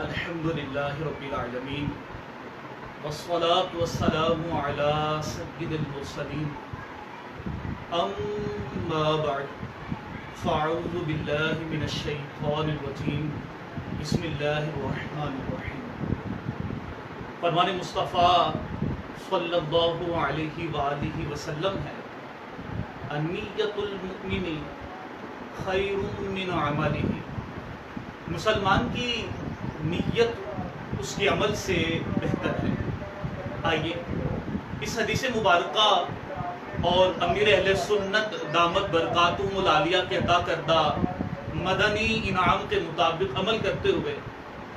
الحمدللہ رب العالمین والصلاة والسلام علی سید المرسلین اما بعد فاعوذ باللہ من الشیطان الرجیم بسم اللہ الرحمن الرحیم۔ فرمان مصطفیٰ صلی اللہ علیہ وآلہ وسلم ہے النیۃ المؤمن خیر من عملہ، مسلمان کی نیت اس کے عمل سے بہتر ہے۔ آئیے اس حدیث مبارکہ اور امیر اہل سنت دامت برکاتہم العالیہ کے عطا کردہ مدنی انعام کے مطابق عمل کرتے ہوئے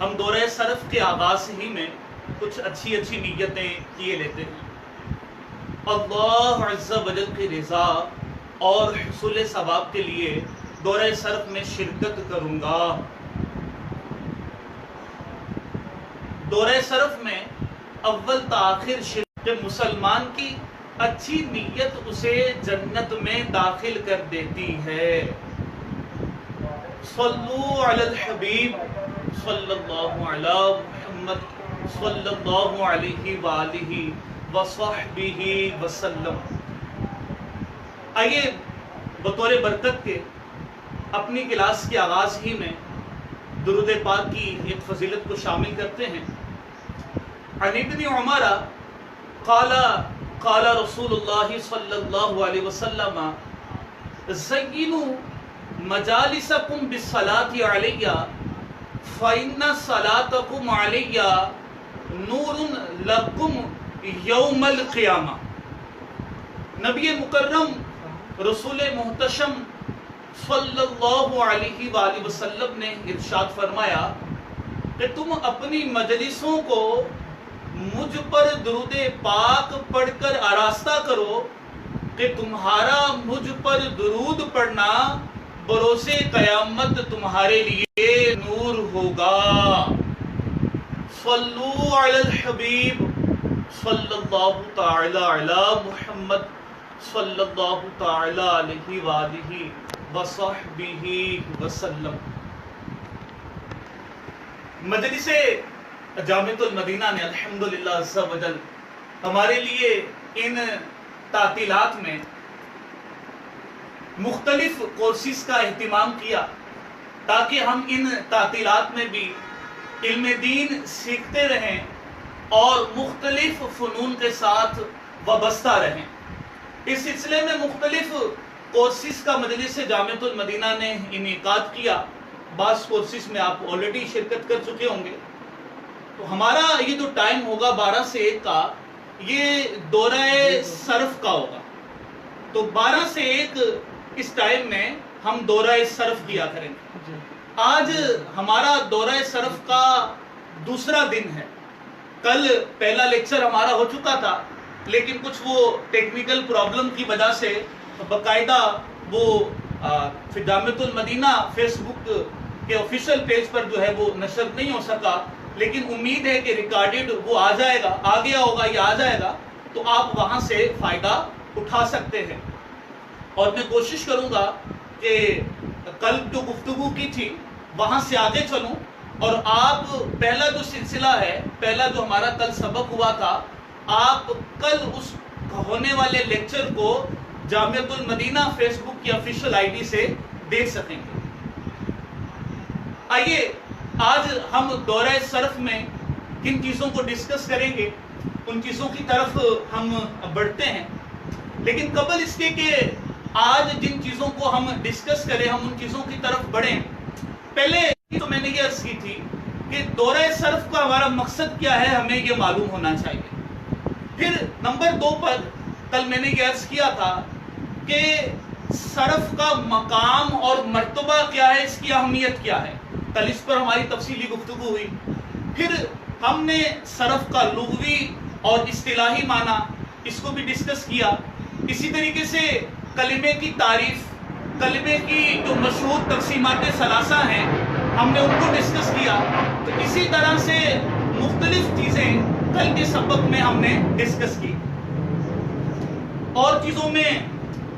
ہم دورہ صرف کے آغاز ہی میں کچھ اچھی نیتیں کیے لیتے ہیں۔ اللہ عز و جل کی رضا اور حصول ثواب کے لیے دورہ صرف میں شرکت کروں گا۔ دورہ صرف میں اول تاخیر شرکت مسلمان کی اچھی نیت اسے جنت میں داخل کر دیتی ہے۔ صلو علی الحبیب صلی اللہ علی محمد صلی اللہ علیہ وآلہ وصحبہ وسلم۔ آئیے بطور برکت کے اپنی کلاس کے آغاز ہی میں درود پاک کی ایک فضیلت کو شامل کرتے ہیں۔ عن ابن عمر قال قال رسول اللہ صلی اللہ علیہ وسلم زینوا مجالسکم بالصلاۃ علی فإن صلاتکم علی نور لکم یوم القیامہ۔ نبی مکرم رسول محتشم صلی اللہ علیہ وآلہ وسلم نے ارشاد فرمایا کہ تم اپنی مجلسوں کو مجھ پر درود پاک پڑھ کر آراستہ کرو کہ تمہارا مجھ پر درود پڑھنا بروز قیامت تمہارے لیے نور ہوگا۔ صلو علی الحبیب صلی اللہ تعالی علی محمد صلی اللہ تعالی علیہ وآلہ وصحبہ وسلم۔ مجلس جامعۃ المدینہ نے الحمدللہ عز و جل ہمارے لیے ان تعطیلات میں مختلف کورسز کا اہتمام کیا تاکہ ہم ان تعطیلات میں بھی علم دین سیکھتے رہیں اور مختلف فنون کے ساتھ وابستہ رہیں۔ اس سلسلے میں مختلف کورسز کا مجلس جامعۃ المدینہ نے انعقاد کیا۔ بعض کورسز میں آپ آلریڈی شرکت کر چکے ہوں گے۔ تو ہمارا یہ جو ٹائم ہوگا 12 سے 1 کا، یہ دورہ صرف کا ہوگا۔ تو 12 سے 1 اس ٹائم میں ہم دورہ صرف کیا کریں گے۔ آج ہمارا دورہ صرف کا دوسرا دن ہے۔ کل پہلا لیکچر ہمارا ہو چکا تھا، لیکن کچھ وہ ٹیکنیکل پرابلم کی وجہ سے باقاعدہ وہ جامعۃ المدینہ فیس بک کے آفیشیل پیج پر جو ہے وہ نشر نہیں ہو سکا، لیکن امید ہے کہ ریکارڈڈ وہ آ جائے گا، آ گیا ہوگا یا آ جائے گا، تو آپ وہاں سے فائدہ اٹھا سکتے ہیں۔ اور میں کوشش کروں گا کہ کل جو گفتگو کی تھی وہاں سے آگے چلوں، اور آپ پہلا جو سلسلہ ہے، پہلا جو ہمارا کل سبق ہوا تھا، آپ کل اس ہونے والے لیکچر کو جامعۃ المدینہ فیس بک کی آفیشیل آئی ڈی سے دیکھ سکیں گے۔ آئیے آج ہم دورہ صرف میں کن چیزوں کو ڈسکس کریں گے، ان چیزوں کی طرف ہم بڑھتے ہیں۔ لیکن قبل اس کے کہ آج جن چیزوں کو ہم ڈسکس کریں، ہم ان چیزوں کی طرف بڑھیں، پہلے تو میں نے یہ عرض کی تھی کہ دورہ صرف کا ہمارا مقصد کیا ہے، ہمیں یہ معلوم ہونا چاہیے۔ پھر نمبر 2 پر کل میں نے یہ عرض کیا تھا کہ صرف کا مقام اور مرتبہ کیا ہے، اس کی اہمیت کیا ہے۔ کل اس پر ہماری تفصیلی گفتگو ہوئی۔ پھر ہم نے صرف کا لغوی اور اصطلاحی معنی اس کو بھی ڈسکس کیا۔ اسی طریقے سے کلمے کی تعریف، کلمے کی جو مشہور تقسیمات ثلاثہ ہیں، ہم نے ان کو ڈسکس کیا۔ تو اسی طرح سے مختلف چیزیں کل کے سبق میں ہم نے ڈسکس کی۔ اور چیزوں میں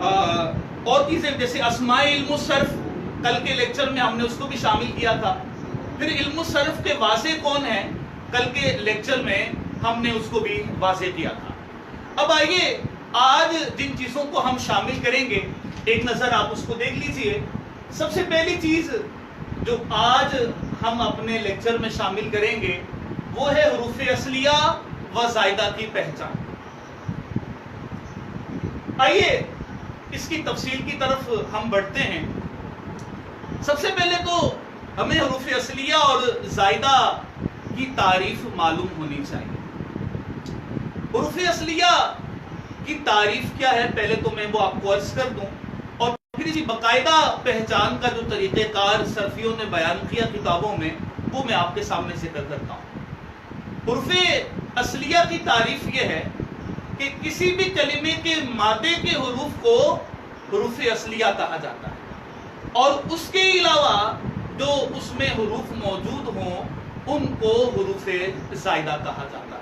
اور چیزیں جیسے اسماء علم الصرف، کل کے لیکچر میں ہم نے اس کو بھی شامل کیا تھا پھر علم الصرف کے واضح کون ہیں، کل کے لیکچر میں ہم نے اس کو بھی واضح کیا تھا۔ اب آئیے آج جن چیزوں کو ہم شامل کریں گے ایک نظر آپ اس کو دیکھ لیجئے۔ سب سے پہلی چیز جو آج ہم اپنے لیکچر میں شامل کریں گے وہ ہے حروف اصلیہ و زائدہ کی پہچان۔ آئیے اس کی تفصیل کی طرف ہم بڑھتے ہیں۔ سب سے پہلے تو ہمیں حروف اصلیہ اور زائدہ کی تعریف معلوم ہونی چاہیے۔ حروف اصلیہ کی تعریف کیا ہے پہلے تو میں وہ آپ کو عرض کر دوں، اور پھر اسی باقاعدہ پہچان کا جو طریقہ کار صرفیوں نے بیان کیا کتابوں میں وہ میں آپ کے سامنے ذکر کرتا ہوں۔ حروف اصلیہ کی تعریف یہ ہے کہ کسی بھی کلمے کے مادے کے حروف کو حروف اصلیہ کہا جاتا ہے، اور اس کے علاوہ جو اس میں حروف موجود ہوں ان کو حروف زائدہ کہا جاتا ہے۔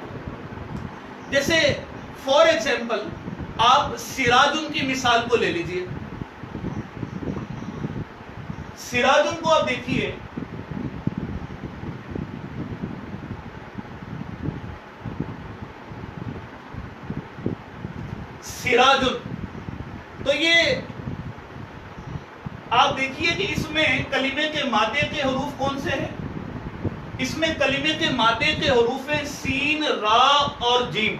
جیسے فار ایگزامپل آپ سراجن کی مثال کو لے لیجئے۔ سراجن کو آپ دیکھیے، سراجن تو یہ آپ دیکھیے کہ اس میں کلمے کے مادے کے حروف کون سے ہیں؟ اس میں کلمے کے مادے کے حروف ہیں سین، را اور جیم۔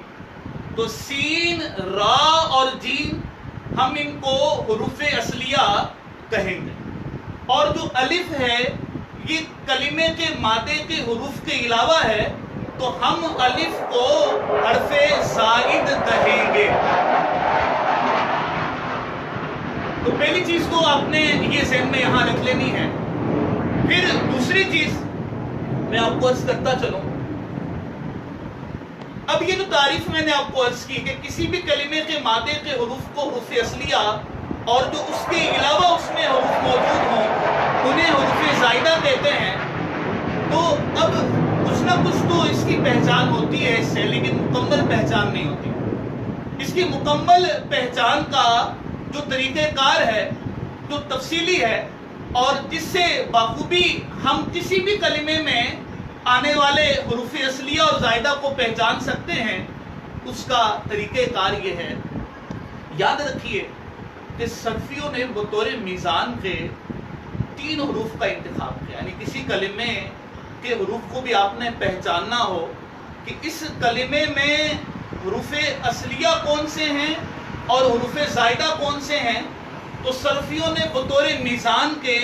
تو سین، را اور جیم ہم ان کو حروف اصلیہ کہیں گے، اور جو الف ہے یہ کلمے کے مادے کے حروف کے علاوہ ہے تو ہم الف کو حرف زائد کہیں گے۔ تو پہلی چیز تو آپ نے یہ ذہن میں یہاں رکھ لینی ہے۔ پھر دوسری چیز میں آپ کو عرض کرتا چلوں، اب یہ جو تعریف میں نے آپ کو عرض کی کہ کسی بھی کلمے کے مادے کے حروف کو حروف اصلیہ اور جو اس کے علاوہ اس میں حروف موجود ہوں انہیں حروف زائدہ کہتے ہیں، تو اب کچھ نہ کچھ تو اس کی پہچان ہوتی ہے اس سے، لیکن مکمل پہچان نہیں ہوتی۔ اس کی مکمل پہچان کا جو طریقہ کار ہے، جو تفصیلی ہے، اور جس سے بخوبی ہم کسی بھی کلمے میں آنے والے حروف اصلیہ اور زائدہ کو پہچان سکتے ہیں، اس کا طریقہ کار یہ ہے۔ یاد رکھیے کہ صرفیوں نے بطور میزان کے 3 حروف کا انتخاب کیا، یعنی کسی کلمے کے حروف کو بھی آپ نے پہچاننا ہو کہ اس کلمے میں حروف اصلیہ کون سے ہیں اور حروف زائدہ کون سے ہیں، تو صرفیوں نے بطور میزان کے،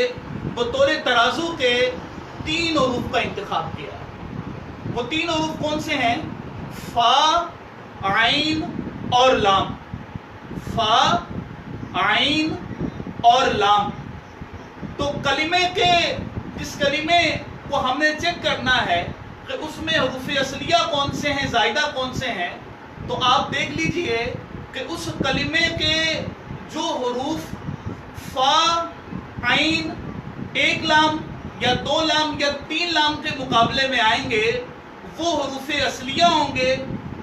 بطور ترازو کے 3 حروف کا انتخاب کیا۔ وہ 3 حروف کون سے ہیں؟ فا، عین اور لام۔ فا، عین اور لام۔ تو کلمے کے جس کلمے کو ہم نے چیک کرنا ہے کہ اس میں حروف اصلیہ کون سے ہیں، زائدہ کون سے ہیں، تو آپ دیکھ لیجئے کہ اس کلمے کے جو حروف فا، عین، 1 لام یا 2 لام یا 3 لام کے مقابلے میں آئیں گے وہ حروف اصلیہ ہوں گے،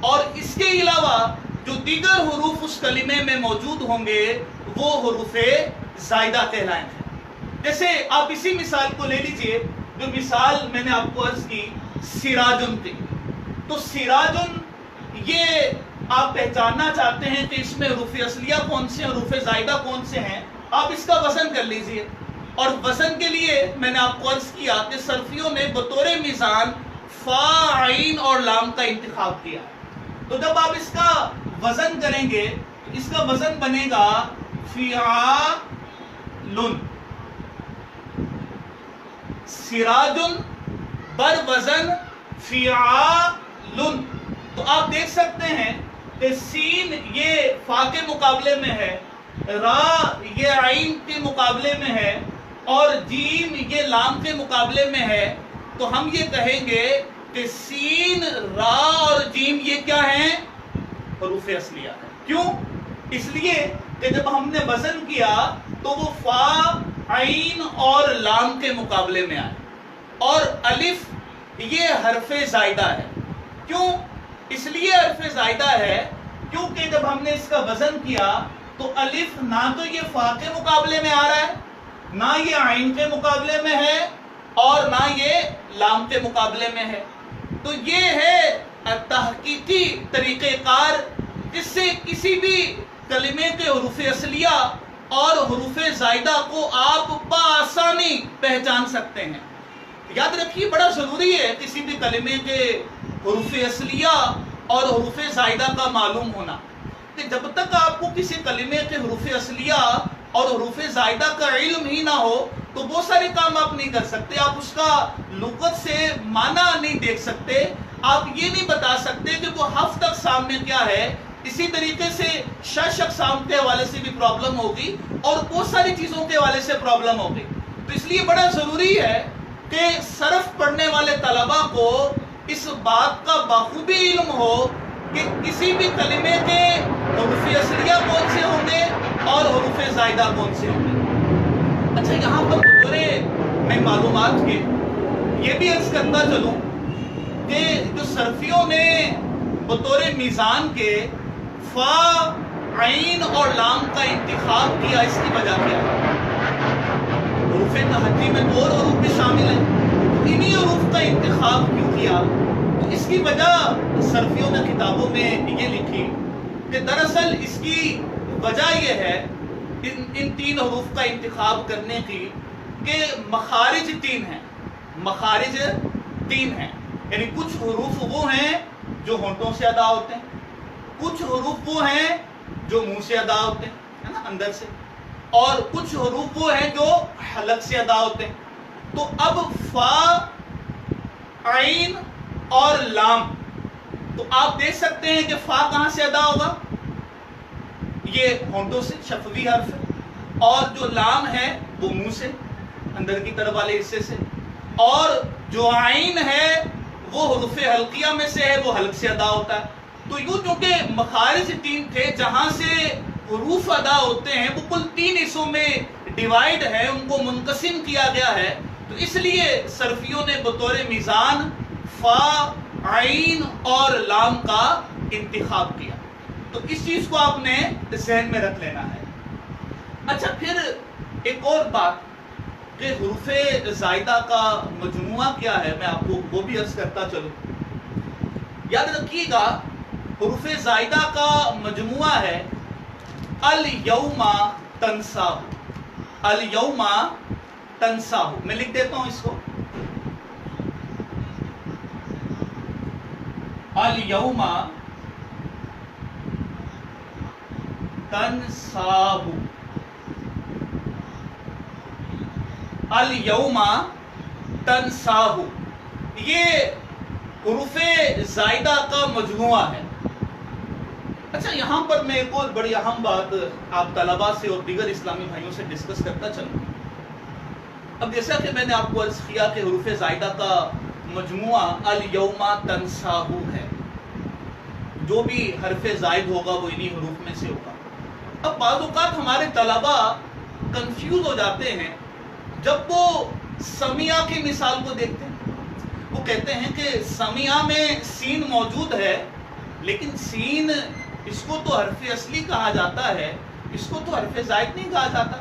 اور اس کے علاوہ جو دیگر حروف اس کلمے میں موجود ہوں گے وہ حروف زائدہ کہلائیں گے۔ جیسے آپ اسی مثال کو لے لیجئے جو مثال میں نے آپ کو عرض کی سراجن کی، تو سراجن یہ آپ پہچاننا چاہتے ہیں کہ اس میں حروف اصلیہ کون سے، حروف زائدہ کون سے ہیں، آپ اس کا وزن کر لیجئے۔ اور وزن کے لیے میں نے آپ کو عرض کیا کہ صرفیوں نے بطور میزان فا، عین اور لام کا انتخاب کیا۔ تو جب آپ اس کا وزن کریں گے تو اس کا وزن بنے گا فعالن، سراجن بر وزن فعالن۔ تو آپ دیکھ سکتے ہیں کہ سین یہ فا کے مقابلے میں ہے، را یہ عین کے مقابلے میں ہے، اور جیم یہ لام کے مقابلے میں ہے، تو ہم یہ کہیں گے کہ سین، را اور جیم یہ کیا ہیں؟ حروف اصلیہ ہیں۔ کیوں؟ اس لیے کہ جب ہم نے وزن کیا تو وہ فا، عین اور لام کے مقابلے میں آئے، اور الف یہ حرف زائدہ ہے۔ کیوں؟ اس لیے حرف زائدہ ہے کیونکہ جب ہم نے اس کا وزن کیا تو الف نہ تو یہ فا کے مقابلے میں آ رہا ہے، نہ یہ عین کے مقابلے میں ہے، اور نہ یہ لام کے مقابلے میں ہے۔ تو یہ ہے تحقیقی طریقہ کار جس سے کسی بھی کلمے کے حروف اصلیہ اور حروف زائدہ کو آپ بآسانی پہچان سکتے ہیں۔ یاد رکھیے بڑا ضروری ہے کسی بھی کلمے کے حروف اصلیہ اور حروف زائدہ کا معلوم ہونا، کہ جب تک آپ کو کسی کلمے کے حروف اصلیہ اور حروف زائدہ کا علم ہی نہ ہو تو بہت سارے کام آپ نہیں کر سکتے۔ آپ اس کا لغت سے معنی نہیں دیکھ سکتے، آپ یہ نہیں بتا سکتے کہ وہ حرف اقسام میں کیا ہے۔ اسی طریقے سے شش اقسام کے حوالے سے بھی پرابلم ہوگی اور بہت ساری چیزوں کے حوالے سے پرابلم ہوگی۔ تو اس لیے بڑا ضروری ہے کہ صرف پڑھنے والے طلباء کو اس بات کا بخوبی علم ہو کہ کسی بھی کلمے کے حروف اصلیہ کون سے ہوں گے اور حروف زائدہ کون سے ہوں گے۔ اچھا، یہاں پر بطور میں معلومات کے یہ بھی عرض کرتا چلوں کہ جو صرفیوں نے بطور میزان کے فا، عین اور لام کا انتخاب کیا، اس کی وجہ کیا ہے؟ حروف تہجی میں دو اور حروف بھی شامل ہیں، انہی حروف کا انتخاب کیوں کیا؟ تو اس کی وجہ صرفیوں نے کتابوں میں یہ لکھی کہ دراصل اس کی وجہ یہ ہے ان تین حروف کا انتخاب کرنے کی کہ مخارج تین ہیں، مخارج تین ہیں، یعنی کچھ حروف وہ ہیں جو ہونٹوں سے ادا ہوتے ہیں، کچھ حروف وہ ہیں جو منہ سے ادا ہوتے ہیں، ہے نا، اندر سے، اور کچھ حروف وہ ہیں جو حلق سے ادا ہوتے ہیں۔ تو اب فا، عین اور لام، تو آپ دیکھ سکتے ہیں کہ فا کہاں سے ادا ہوگا؟ یہ ہونٹوں سے، شفوی حرف ہے، اور جو لام ہے وہ منہ سے، اندر کی طرف والے حصے سے، اور جو عین ہے وہ حروف حلقیہ میں سے ہے، وہ حلق سے ادا ہوتا ہے۔ تو یوں چونکہ مخارج تین تھے جہاں سے حروف ادا ہوتے ہیں وہ کل تین حصوں میں ڈیوائیڈ ہے، ان کو منقسم کیا گیا ہے، تو اس لیے صرفیوں نے بطور میزان فا، عین اور لام کا انتخاب کیا۔ تو اس چیز کو آپ نے ذہن میں رکھ لینا ہے۔ اچھا، پھر ایک اور بات کہ حروف زائدہ کا مجموعہ کیا ہے، میں آپ کو وہ بھی عرض کرتا چلوں۔ یاد رکھیے گا حروف زائدہ کا مجموعہ ہے الیوم تنساہ، الیوم تنساہ، میں لکھ دیتا ہوں اس کو، الیوم تنساہ، الیوم تنساہ، یہ حروف زائدہ کا مجموعہ ہے۔ اچھا، یہاں پر میں ایک اور بڑی اہم بات آپ طلباء سے اور دیگر اسلامی بھائیوں سے ڈسکس کرتا چلوں۔ اب جیسا کہ میں نے آپ کو عرض کیا کہ حروف زائدہ کا مجموعہ الیوم تنساہ ہے، جو بھی حرف زائد ہوگا وہ انہی حروف میں سے ہوگا۔ اب بعض اوقات ہمارے طلباء کنفیوز ہو جاتے ہیں جب وہ سمیہ کی مثال کو دیکھتے ہیں، وہ کہتے ہیں کہ سمیہ میں سین موجود ہے، لیکن سین اس کو تو حرف اصلی کہا جاتا ہے، اس کو تو حرف زائد نہیں کہا جاتا۔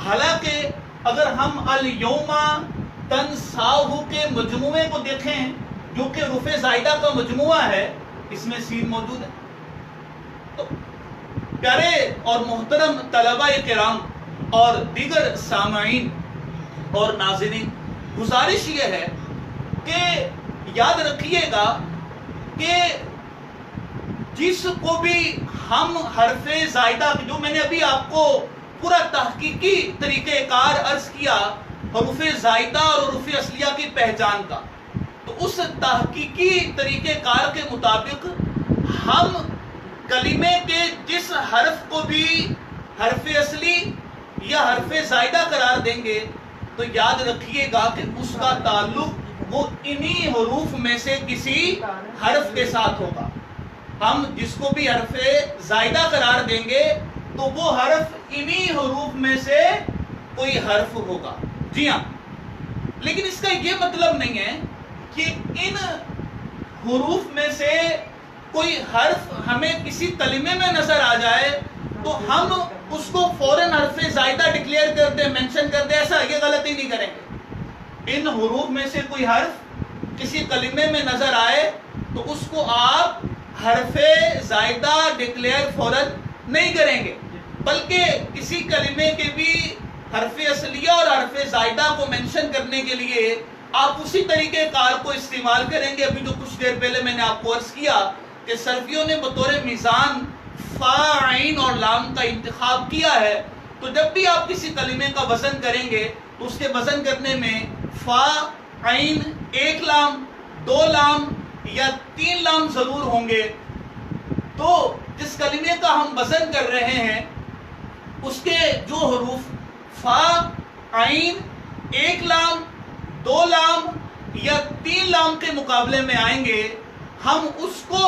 حالانکہ اگر ہم الیوم تنساہ کے مجموعے کو دیکھیں جو کہ حروف زائدہ کا مجموعہ ہے، اس میں سین موجود ہے۔ تو پیارے اور محترم طلباء کرام اور دیگر سامعین اور ناظرین، گزارش یہ ہے کہ یاد رکھیے گا کہ جس کو بھی ہم حرف زائدہ، جو میں نے ابھی آپ کو پورا تحقیقی طریقہ کار عرض کیا حروف زائدہ اور حروف اصلیہ کی پہچان کا، تو اس تحقیقی طریقہ کار کے مطابق ہم کلمے کے جس حرف کو بھی حرف اصلی یا حرف زائدہ قرار دیں گے تو یاد رکھیے گا کہ اس کا تعلق وہ انہی حروف میں سے کسی حرف کے ساتھ ہوگا۔ ہم جس کو بھی حرف زائدہ قرار دیں گے تو وہ حرف انہی حروف میں سے کوئی حرف ہوگا۔ جی ہاں، لیکن اس کا یہ مطلب نہیں ہے کہ ان حروف میں سے کوئی حرف ہمیں کسی کلمے میں نظر آ جائے تو ہم اس کو فوراً حرف زائدہ ڈکلیئر کر دیں، مینشن کر دیں، ایسا یہ غلطی نہیں کریں گے۔ ان حروف میں سے کوئی حرف کسی کلمے میں نظر آئے تو اس کو آپ حرف زائدہ ڈکلیئر فوراً نہیں کریں گے، بلکہ کسی کلمے کے بھی حرف اصلیہ اور حرف زائدہ کو مینشن کرنے کے لیے آپ اسی طریقے کار کو استعمال کریں گے۔ ابھی جو کچھ دیر پہلے میں نے آپ کو عرض کیا کہ صرفیوں نے بطور میزان فا، عین اور لام کا انتخاب کیا ہے، تو جب بھی آپ کسی کلمے کا وزن کریں گے تو اس کے وزن کرنے میں فا، عین، ایک لام، دو لام یا تین لام ضرور ہوں گے۔ تو جس کلمے کا ہم وزن کر رہے ہیں اس کے جو حروف فا، عین، ایک لام، دو لام یا تین لام کے مقابلے میں آئیں گے، ہم اس کو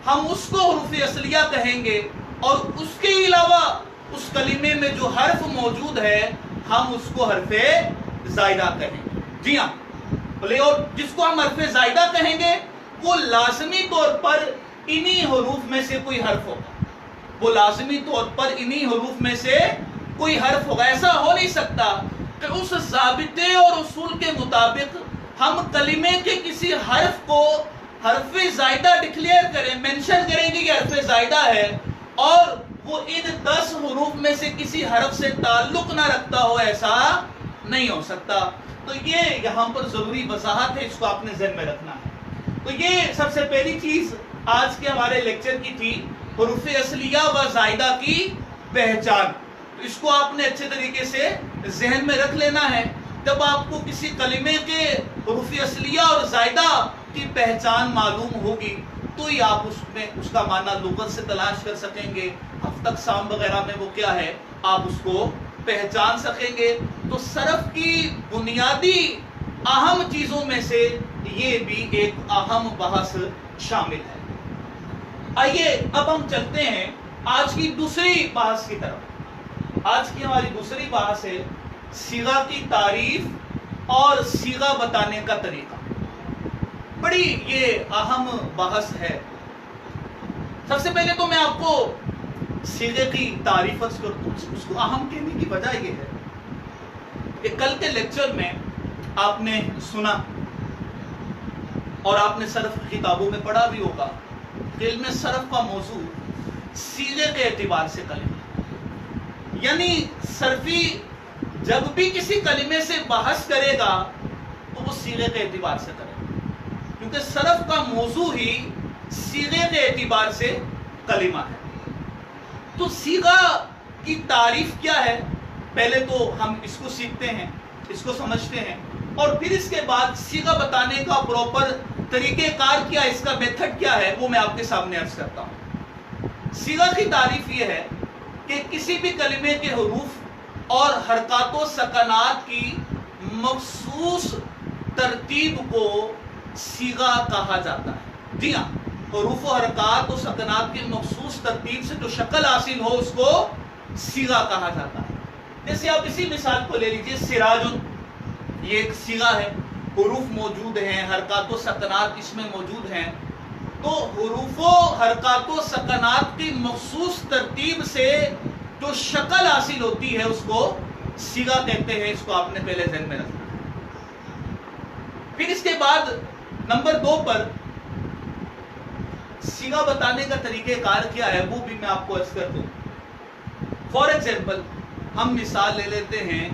حروف اصلیہ کہیں گے، اور اس کے علاوہ اس کلمے میں جو حرف موجود ہے ہم اس کو حرف زائدہ کہیں گے۔ جی ہاں، اور جس کو ہم حرف زائدہ کہیں گے وہ لازمی طور پر انہی حروف میں سے کوئی حرف ہوگا، وہ لازمی طور پر انہی حروف میں سے کوئی حرف ہوگا۔ ایسا ہو نہیں سکتا کہ اس ضابطے اور اصول کے مطابق ہم کلمے کے کسی حرف کو حرف زائدہ ڈکلیئر کریں، مینشن کریں گے کہ حرف زائدہ ہے، اور وہ ان 10 حروف میں سے کسی حرف سے تعلق نہ رکھتا ہو، ایسا نہیں ہو سکتا۔ تو یہ یہاں پر ضروری وضاحت ہے، اس کو آپ نے ذہن میں رکھنا ہے۔ تو یہ سب سے پہلی چیز آج کے ہمارے لیکچر کی تھی، حروف اصلیہ و زائدہ کی پہچان۔ اس کو آپ نے اچھے طریقے سے ذہن میں رکھ لینا ہے۔ جب آپ کو کسی کلمے کے حروف اصلیہ اور زائدہ کی پہچان معلوم ہوگی تو ہی آپ اس کا معنی لغت سے تلاش کر سکیں گے، ہفتہ اقسام وغیرہ میں وہ کیا ہے آپ اس کو پہچان سکیں گے۔ تو صرف کی بنیادی اہم چیزوں میں سے یہ بھی ایک اہم بحث شامل ہے۔ آئیے اب ہم چلتے ہیں آج کی دوسری بحث کی طرف۔ آج کی ہماری دوسری بحث ہے صیغہ کی تعریف اور صیغہ بتانے کا طریقہ۔ بڑی یہ اہم بحث ہے۔ سب سے پہلے تو میں آپ کو صیغے کی تعریف اس کو اہم کہنے کی وجہ یہ ہے کہ کل کے لیکچر میں آپ نے سنا اور آپ نے صرف کتابوں میں پڑھا بھی ہوگا کہ علم صرف کا موضوع صیغے کے اعتبار سے کلمہ، یعنی صرفی جب بھی کسی کلمے سے بحث کرے گا تو وہ صیغے کے اعتبار سے کرے گا، کیونکہ صرف کا موضوع ہی صیغے کے اعتبار سے کلمہ ہے۔ تو صیغہ کی تعریف کیا ہے، پہلے تو ہم اس کو سیکھتے ہیں، اس کو سمجھتے ہیں، اور پھر اس کے بعد صیغہ بتانے کا پراپر طریقہ کار کیا، اس کا میتھڈ کیا ہے، وہ میں آپ کے سامنے عرض کرتا ہوں۔ صیغہ کی تعریف یہ ہے کہ کسی بھی کلمے کے حروف اور حرکات و سکنات کی مخصوص ترتیب کو صیغہ کہا جاتا ہے۔ جی ہاں، حروف و حرکات و سکنات کی مخصوص ترتیب سے جو شکل حاصل ہو اس کو صیغہ کہا جاتا ہے۔ جیسے آپ اسی مثال کو لے لیجئے، سراج، یہ ایک صیغہ ہے، حروف موجود ہیں، حرکات و سکنات اس میں موجود ہیں، تو حروف و حرکات و سکنات کی مخصوص ترتیب سے جو شکل حاصل ہوتی ہے اس کو صیغہ کہتے ہیں۔ اس کو آپ نے پہلے ذہن میں رکھنا۔ پھر اس کے بعد نمبر 2 پر صیغہ بتانے کا طریقہ کار کیا ہے وہ بھی میں آپ کو عرض کر دوں۔ فار ایگزامپل ہم مثال لے لیتے ہیں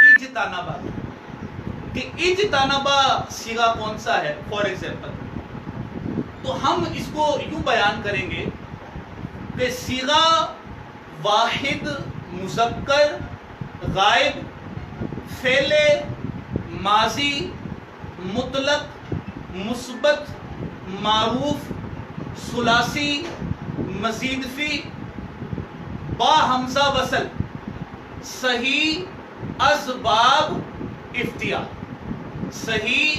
اجتنبا، کہ اجتنبا صیغہ کون سا ہے۔ فار ایگزامپل تو ہم اس کو یوں بیان کریں گے کہ صیغہ واحد، مذکر، غائب، فعل ماضی، مطلق، مثبت، معروف، ثلاثی، مزید فی، با حمزہ وصل، صحیح اسباب افتعال، صحیح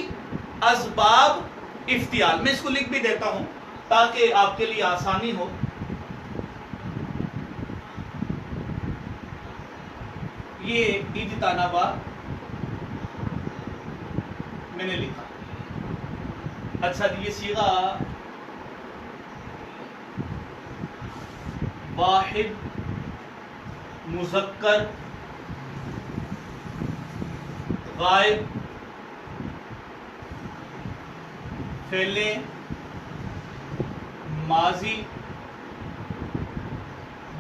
اسباب افتعال۔ میں اس کو لکھ بھی دیتا ہوں تاکہ آپ کے لیے آسانی ہو۔ یہ اجتنبا میں نے لکھا۔ اچھا یہ صیغہ واحد، مذکر، غائب، فعل ماضی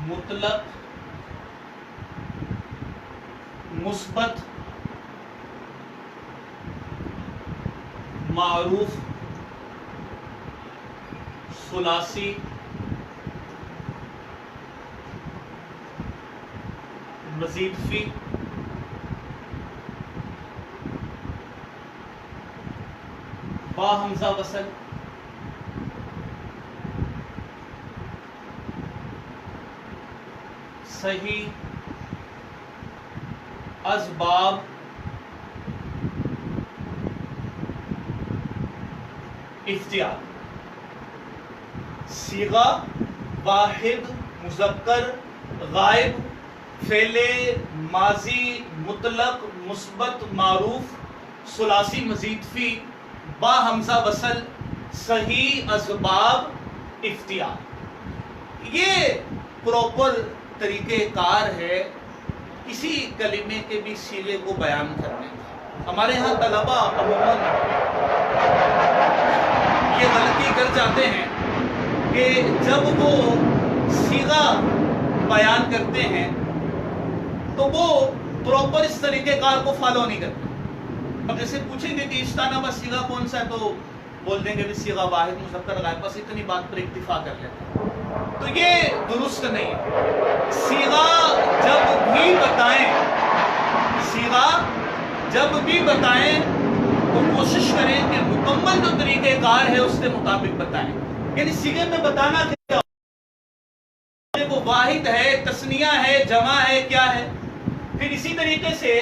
مطلق مثبت معروف ثلاثی مزید فی، با حمزہ وصل، صحیح اسباب افتیار، صیغہ واحد مذکر غائب، فعل ماضی مطلق مثبت معروف ثلاثی مزید فی، با حمزہ وصل، صحیح اسباب افتیار۔ یہ پراپر طریقہ کار ہے کسی کلمے کے بھی صیغے کو بیان کرنے کا۔ ہمارے ہاں طلبہ عموماً یہ غلطی کر جاتے ہیں کہ جب وہ صیغہ بیان کرتے ہیں تو وہ پراپر اس طریقہ کار کو فالو نہیں کرتے۔ اب جیسے پوچھیں گے کہ استانبہ صیغہ کون سا ہے تو بول دیں گے بھی صیغہ واحد مذکر غائب، بس اتنی بات پر اکتفا کر لیتے ہیں، تو یہ درست نہیں ہے۔ صیغہ جب بھی بتائیں، صیغہ جب بھی بتائیں تو کوشش کریں کہ مکمل جو طریقہ کار ہے اس کے مطابق بتائیں۔ یعنی صیغے میں بتانا کیا وہ واحد ہے، تثنیہ ہے، جمع ہے، کیا ہے۔ پھر اسی طریقے سے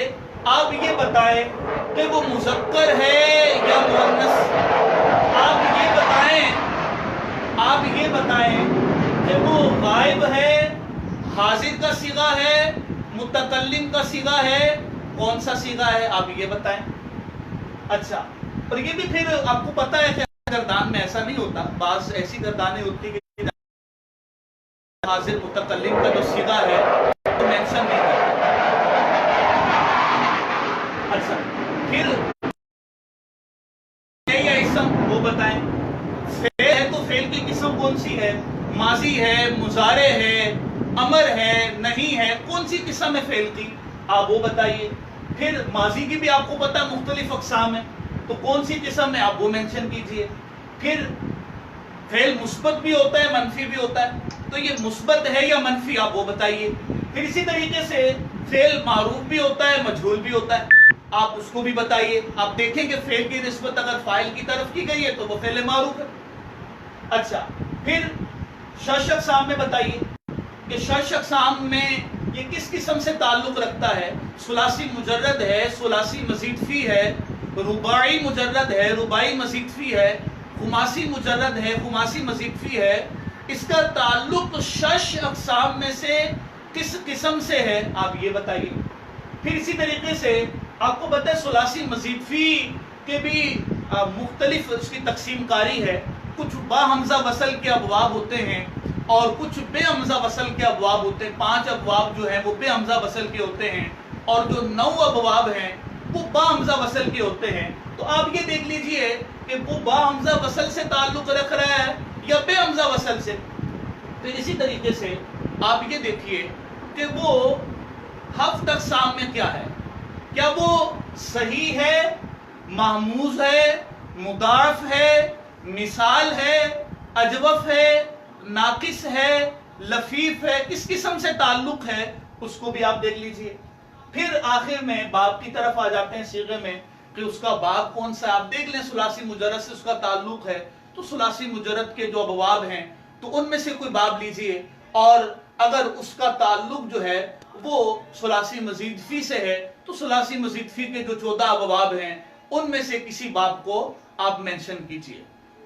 آپ یہ بتائیں کہ وہ مذکر ہے یا مؤنث، آپ یہ بتائیں کہ وہ غائب ہے، حاضر کا صیغہ ہے، متکلم کا صیغہ ہے، کون سا صیغہ ہے آپ یہ بتائیں۔ اچھا، اور یہ بھی پھر آپ کو پتہ ہے کہ گردان میں ایسا نہیں ہوتا، بعض ایسی گردانیں ہوتی کہ حاضر متکلم کا جو صیغہ ہے وہ مینشن نہیں کرتا۔ اچھا، پھر یا اسم وہ بتائیں۔ فعل ہے تو فعل کی قسم کون سی ہے، ماضی ہے، مضارع ہے، امر ہے، نہیں ہے، کون سی قسم ہے فعل کی آپ وہ بتائیے۔ پھر ماضی کی بھی آپ کو پتہ ہے مختلف اقسام ہیں، تو کون سی قسم ہے آپ وہ مینشن کیجئے۔ پھر فعل مثبت بھی ہوتا ہے، منفی بھی ہوتا ہے، تو یہ مثبت ہے یا منفی آپ وہ بتائیے۔ پھر اسی طریقے سے فعل معروف بھی ہوتا ہے، مجہول بھی ہوتا ہے، آپ اس کو بھی بتائیے۔ آپ دیکھیں کہ فعل کی نسبت اگر فاعل کی طرف کی گئی ہے تو وہ فعل معروف ہے۔ اچھا، پھر شش اقسام میں بتائیے کہ شش اقسام میں یہ کس قسم سے تعلق رکھتا ہے۔ ثلاثی مجرد ہے، ثلاثی مزید فی ہے، رباعی مجرد ہے، رباعی مزید فی ہے، خماسی مجرد ہے، خماسی مزید فی ہے۔ اس کا تعلق شش اقسام میں سے کس قسم سے ہے آپ یہ بتائیے۔ پھر اسی طریقے سے آپ کو پتہ ہے ثلاثی مزید فی کے بھی مختلف اس کی تقسیم کاری ہے۔ کچھ با حمزہ وصل کے ابواب ہوتے ہیں اور کچھ بے حمزہ وصل کے ابواب ہوتے ہیں۔ 5 ابواب جو ہیں وہ بے حمزہ وصل کے ہوتے ہیں اور جو 9 ابواب ہیں وہ با حمزہ وصل کے ہوتے ہیں۔ تو آپ یہ دیکھ لیجئے کہ وہ با حمزہ وصل سے تعلق رکھ رہا ہے یا بے حمزہ وصل سے۔ پھر اسی طریقے سے آپ یہ دیکھیے کہ وہ ہفت اقسام میں کیا ہے، کیا وہ صحیح ہے، محموز ہے، مضاعف ہے، مثال ہے، اجوف ہے، ناقص ہے، لفیف ہے، کس قسم سے تعلق ہے اس کو بھی آپ دیکھ لیجئے۔ پھر آخر میں باب کی طرف آ جاتے ہیں صیغے میں کہ اس کا باب کون سا ہے۔ آپ دیکھ لیں ثلاثی مجرد سے اس کا تعلق ہے تو ثلاثی مجرد کے جو ابواب ہیں تو ان میں سے کوئی باب لیجئے، اور اگر اس کا تعلق جو ہے وہ ثلاثی مزید فی سے ہے تو ثلاثی مزید فی کے جو 14 ابواب ہیں ان میں سے کسی باب کو آپ مینشن کیجئے۔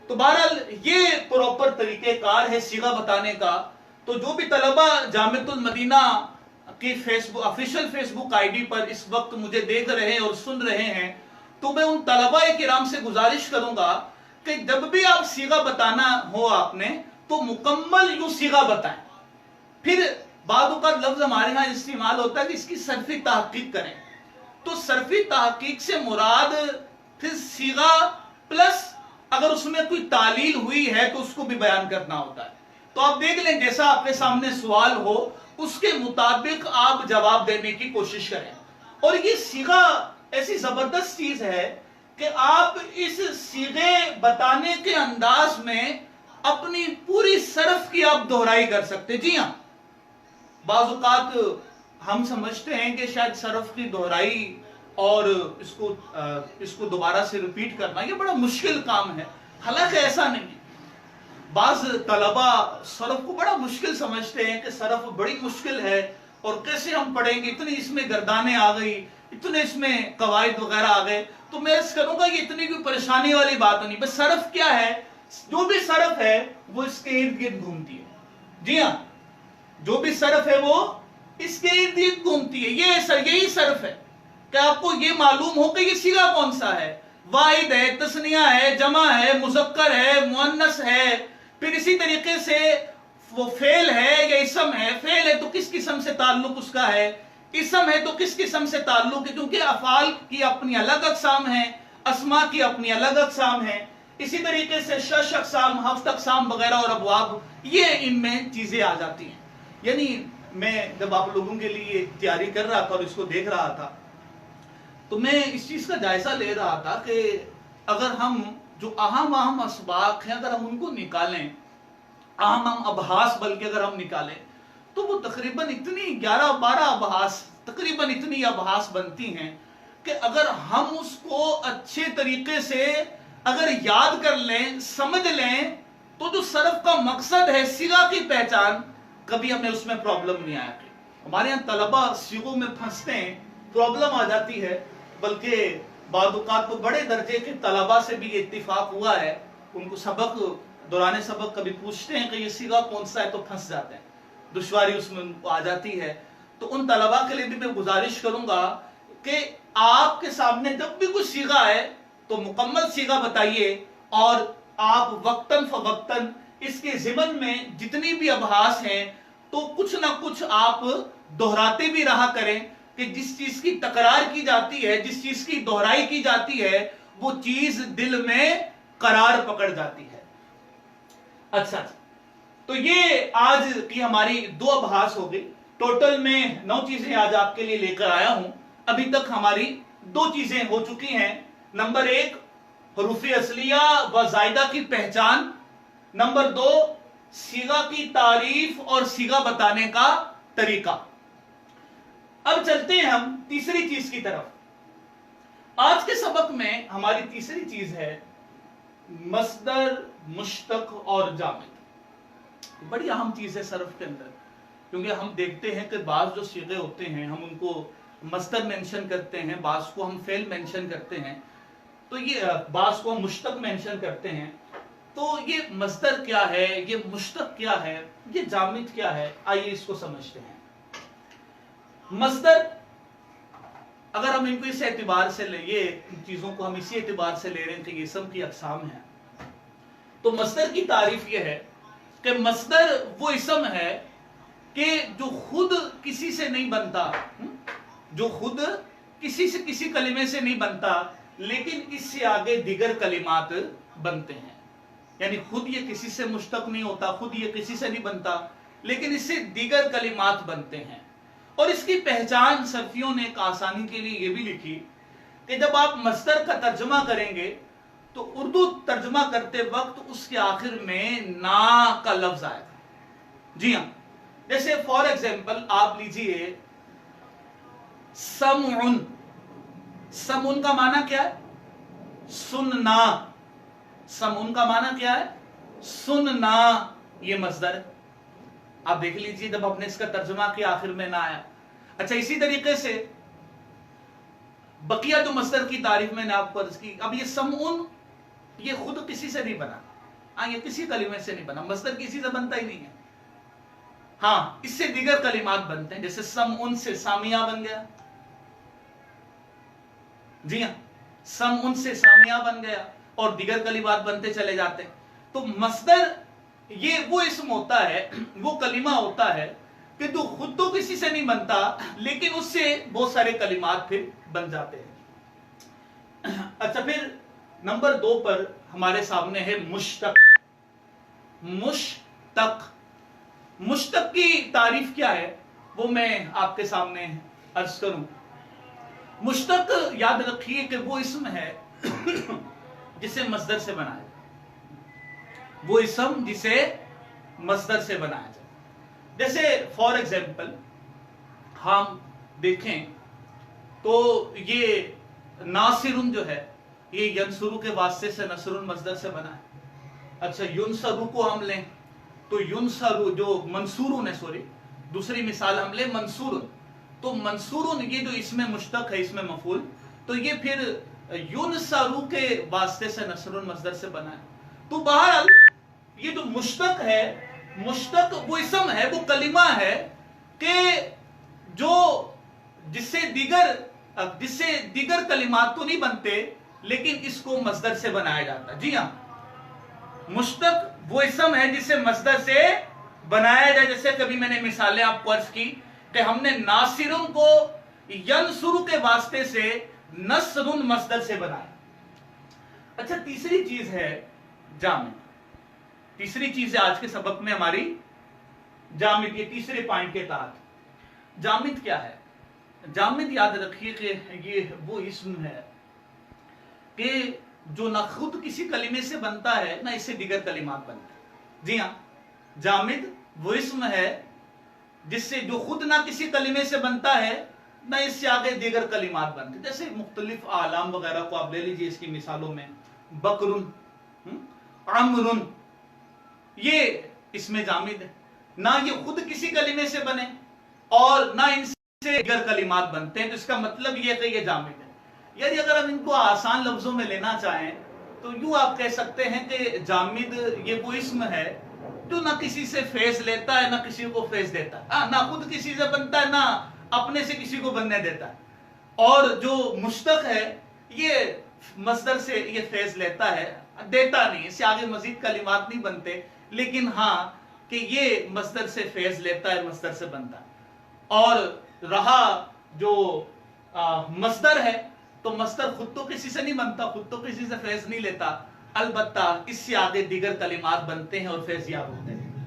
تو بہرحال یہ پراپر طریقہ کار ہے صیغہ بتانے کا۔ تو جو بھی طلبہ جامعۃ المدینہ کی official Facebook I D پر اس وقت مجھے دیکھ رہے ہیں اور سن رہے ہیں، تو میں ان طلبہ کرام سے گزارش کروں گا کہ جب بھی آپ صیغہ بتانا ہو آپ نے تو مکمل یوں صیغہ بتائیں۔ پھر بعض اوقات لفظ ہمارے ہاں استعمال ہوتا ہے کہ اس کی صرفی تحقیق کریں، تو صرفی تحقیق سے مراد پھر صیغہ پلس اگر اس میں کوئی تعلیل ہوئی ہے تو اس کو بھی بیان کرنا ہوتا ہے. تو آپ دیکھ لیں جیسا آپ کے سامنے سوال ہو اس کے مطابق آپ جواب دینے کی کوشش کریں. اور یہ صیغہ ایسی زبردست چیز ہے کہ آپ اس صیغے بتانے کے انداز میں اپنی پوری صرف کی آپ دہرائی کر سکتے. جی ہاں، بعض اوقات ہم سمجھتے ہیں کہ شاید صرف کی دہرائی اور اس کو دوبارہ سے ریپیٹ کرنا یہ بڑا مشکل کام ہے. حالانکہ ایسا نہیں ہے. بعض طلبہ صرف کو بڑا مشکل سمجھتے ہیں کہ صرف بڑی مشکل ہے اور کیسے ہم پڑھیں گے، اتنی اس میں گردانیں آ گئی، اتنے اس میں قواعد وغیرہ آ گئے. تو میں اس کروں گا یہ اتنی کوئی پریشانی والی بات نہیں. بس صرف کیا ہے، جو بھی صرف ہے وہ اس کے ارد گرد گھومتی ہے. جی ہاں، جو بھی صرف ہے وہ اس کے ارد گرد گھومتی ہے. یہی صرف ہے کہ آپ کو یہ معلوم ہو کہ یہ صیغہ کون سا ہے، واحد ہے، تثنیہ ہے، جمع ہے، مذکر ہے، مؤنث ہے. پھر اسی طریقے سے وہ فعل ہے یا اسم ہے. فعل ہے تو کس قسم سے تعلق اس کا ہے، اسم ہے تو کس قسم سے تعلق ہے، کیونکہ افعال کی اپنی الگ اقسام ہیں، اسماء کی اپنی الگ اقسام ہیں. اسی طریقے سے 6 اقسام، 7 اقسام وغیرہ اور ابواب، یہ ان میں چیزیں آ جاتی ہیں. یعنی میں جب آپ لوگوں کے لیے تیاری کر رہا تھا اور اس کو دیکھ رہا تھا تو میں اس چیز کا جائزہ لے رہا تھا کہ اگر ہم جو اہم اسباق ہیں اگر ہم ان کو نکالیں، اہم ابحاث بلکہ اگر ہم نکالیں تو وہ تقریباً اتنی 11-12 ابحاث تقریباً اتنی ابحاث بنتی ہیں کہ اگر ہم اس کو اچھے طریقے سے اگر یاد کر لیں، سمجھ لیں تو جو صرف کا مقصد ہے صیغہ کی پہچان، کبھی ہمیں اس میں پرابلم نہیں آیا. ہمارے یہاں طلبہ صیغوں میں پھنستے ہیں، پرابلم آ جاتی ہے. بلکہ بعض اوقات تو بڑے درجے کے طلبہ سے بھی اتفاق ہوا ہے، ان کو سبق دوران سبق کبھی پوچھتے ہیں کہ یہ صیغہ کون سا ہے تو پھنس جاتے ہیں، دشواری اس میں ان کو آ جاتی ہے. تو ان طلبہ کے لیے بھی میں گزارش کروں گا کہ آپ کے سامنے جب بھی کوئی صیغہ ہے تو مکمل صیغہ بتائیے اور آپ وقتاً فوقتاً اس کے ضمن میں جتنی بھی ابحاث ہیں تو کچھ نہ کچھ آپ دہراتے بھی رہا کریں کہ جس چیز کی تکرار کی جاتی ہے، جس چیز کی دہرائی کی جاتی ہے وہ چیز دل میں قرار پکڑ جاتی ہے. اچھا، تو یہ آج کی ہماری 2 ابحاث ہو گئی. ٹوٹل میں 9 چیزیں آج آپ کے لیے لے کر آیا ہوں. ابھی تک ہماری 2 چیزیں ہو چکی ہیں. نمبر 1 حروف اصلیہ و زائدہ کی پہچان. نمبر 2 صیغہ کی تعریف اور صیغہ بتانے کا طریقہ. اب چلتے ہیں ہم تیسری چیز کی طرف. آج کے سبق میں ہماری تیسری چیز ہے مصدر، مشتق اور جامد. بڑی اہم چیز ہے صرف کے اندر، کیونکہ ہم دیکھتے ہیں کہ بعض جو صیغے ہوتے ہیں ہم ان کو مصدر مینشن کرتے ہیں، بعض کو ہم فعل مینشن کرتے ہیں، تو یہ بعض کو ہم مشتق مینشن کرتے ہیں. تو یہ مصدر کیا ہے، یہ مشتق کیا ہے، یہ جامد کیا ہے، آئیے اس کو سمجھتے ہیں. مصدر اگر ہم ان کو اس اعتبار سے لیں، ان چیزوں کو ہم اسی اعتبار سے لے رہے ہیں کہ یہ اسم کی اقسام ہیں، تو مصدر کی تعریف یہ ہے کہ مصدر وہ اسم ہے کہ جو خود کسی سے نہیں بنتا، جو خود کسی کلمے سے نہیں بنتا لیکن اس سے آگے دیگر کلمات بنتے ہیں. یعنی خود یہ کسی سے مشتق نہیں ہوتا، خود یہ کسی سے نہیں بنتا لیکن اس سے دیگر کلمات بنتے ہیں. اور اس کی پہچان صرفیوں نے ایک آسانی کے لیے یہ بھی لکھی کہ جب آپ مصدر کا ترجمہ کریں گے تو اردو ترجمہ کرتے وقت اس کے آخر میں نا کا لفظ آئے گا. جی ہاں، جیسے فار ایگزامپل آپ لیجئے سمعن. سمعن کا معنی کیا ہے؟ سننا. سمعن کا معنی کیا ہے؟ سننا. یہ مصدر ہے. آپ دیکھ لیجئے جب ہم نے اس کا ترجمہ کیا آخر میں نہ آیا. اچھا، اسی طریقے سے بقیہ جو مصدر کی تعریف میں نے آپ کو عرض کی. اب یہ سمعن یہ خود کسی سے نہیں بنا، یہ کسی کلمے سے نہیں بنا، مصدر کسی سے بنتا ہی نہیں ہے. ہاں، اس سے دیگر کلمات بنتے ہیں، جیسے سمعن سے سامیہ بن گیا. جی ہاں، سمعن سے سامیہ بن گیا اور دیگر کلمات بنتے چلے جاتے ہیں. تو مصدر یہ وہ اسم ہوتا ہے، وہ کلمہ ہوتا ہے کہ جو خود تو کسی سے نہیں بنتا لیکن اس سے بہت سارے کلمات پھر بن جاتے ہیں. اچھا پھر نمبر 2 پر ہمارے سامنے ہے مشتق. مشتق مشتق کی تعریف کیا ہے وہ میں آپ کے سامنے عرض کروں. مشتق یاد رکھیے کہ وہ اسم ہے جسے مصدر سے بنایا جائے. وہ اسم جسے مصدر سے بنایا جائے. جیسے فار ایگزامپل ہم دیکھیں تو یہ ناصرن جو ہے یہ ینصرو کے واسطے سے نصرن مصدر سے بنا ہے. اچھا ینصرو کو ہم لیں تو ینصرو جو منصورن ہے، سوری دوسری مثال ہم لیں منصورن، تو منصورن یہ جو اس میں مشتق ہے، اس میں مفعول، تو یہ پھر ینصرو کے واسطے سے نصرن مصدر سے بنا ہے. تو بہرحال یہ جو مشتق ہے، مشتق وہ اسم ہے، وہ کلمہ ہے کہ جو جس سے دیگر کلمات تو نہیں بنتے لیکن اس کو مصدر سے بنایا جاتا ہے. جی ہاں، مشتق وہ اسم ہے جسے مصدر سے بنایا جائے. جیسے کبھی میں نے مثالیں آپ کو عرض کی کہ ہم نے ناصرن کو ینصرو کے واسطے سے نصرن مصدر سے بنایا. اچھا تیسری چیز ہے جامد. تیسری چیز ہے آج کے سبق میں ہماری جامد. یہ تیسرے پوائنٹ کے تحت جامد کیا ہے؟ جامد یاد رکھیے کہ یہ وہ اسم ہے کہ جو نہ خود کسی کلمے سے بنتا ہے نہ اس سے دیگر کلمات بنتے ہیں. جی ہاں، جامد وہ اسم ہے جس سے جو خود نہ کسی کلمے سے بنتا ہے نہ اس سے آگے دیگر کلمات بنتے ہیں. جیسے مختلف اعلام وغیرہ کو آپ لے لیجئے اس کی مثالوں میں بکرن، عمرن، یہ اس میں جامد ہے. نہ یہ خود کسی کلمے سے بنے اور نہ ان سے دیگر کلمات بنتے ہیں، تو اس کا مطلب یہ ہے کہ یہ جامد ہے. یعنی اگر ہم ان کو آسان لفظوں میں لینا چاہیں تو یوں آپ کہہ سکتے ہیں کہ جامد یہ وہ اسم ہے جو نہ کسی سے فیض لیتا ہے نہ کسی کو فیض دیتا ہے. نہ خود کسی سے بنتا ہے نہ اپنے سے کسی کو بننے دیتا ہے. اور جو مشتق ہے یہ مصدر سے یہ فیض لیتا ہے، دیتا نہیں، اس سے آگے مزید کلمات نہیں بنتے، لیکن ہاں کہ یہ مصدر سے فیض لیتا ہے، مصدر سے بنتا ہے. اور رہا جو مصدر ہے تو مصدر خود تو کسی سے نہیں بنتا، خود تو کسی سے فیض نہیں لیتا، البتہ اس سے آگے دیگر کلمات بنتے ہیں اور فیض یاب ہوتے ہیں.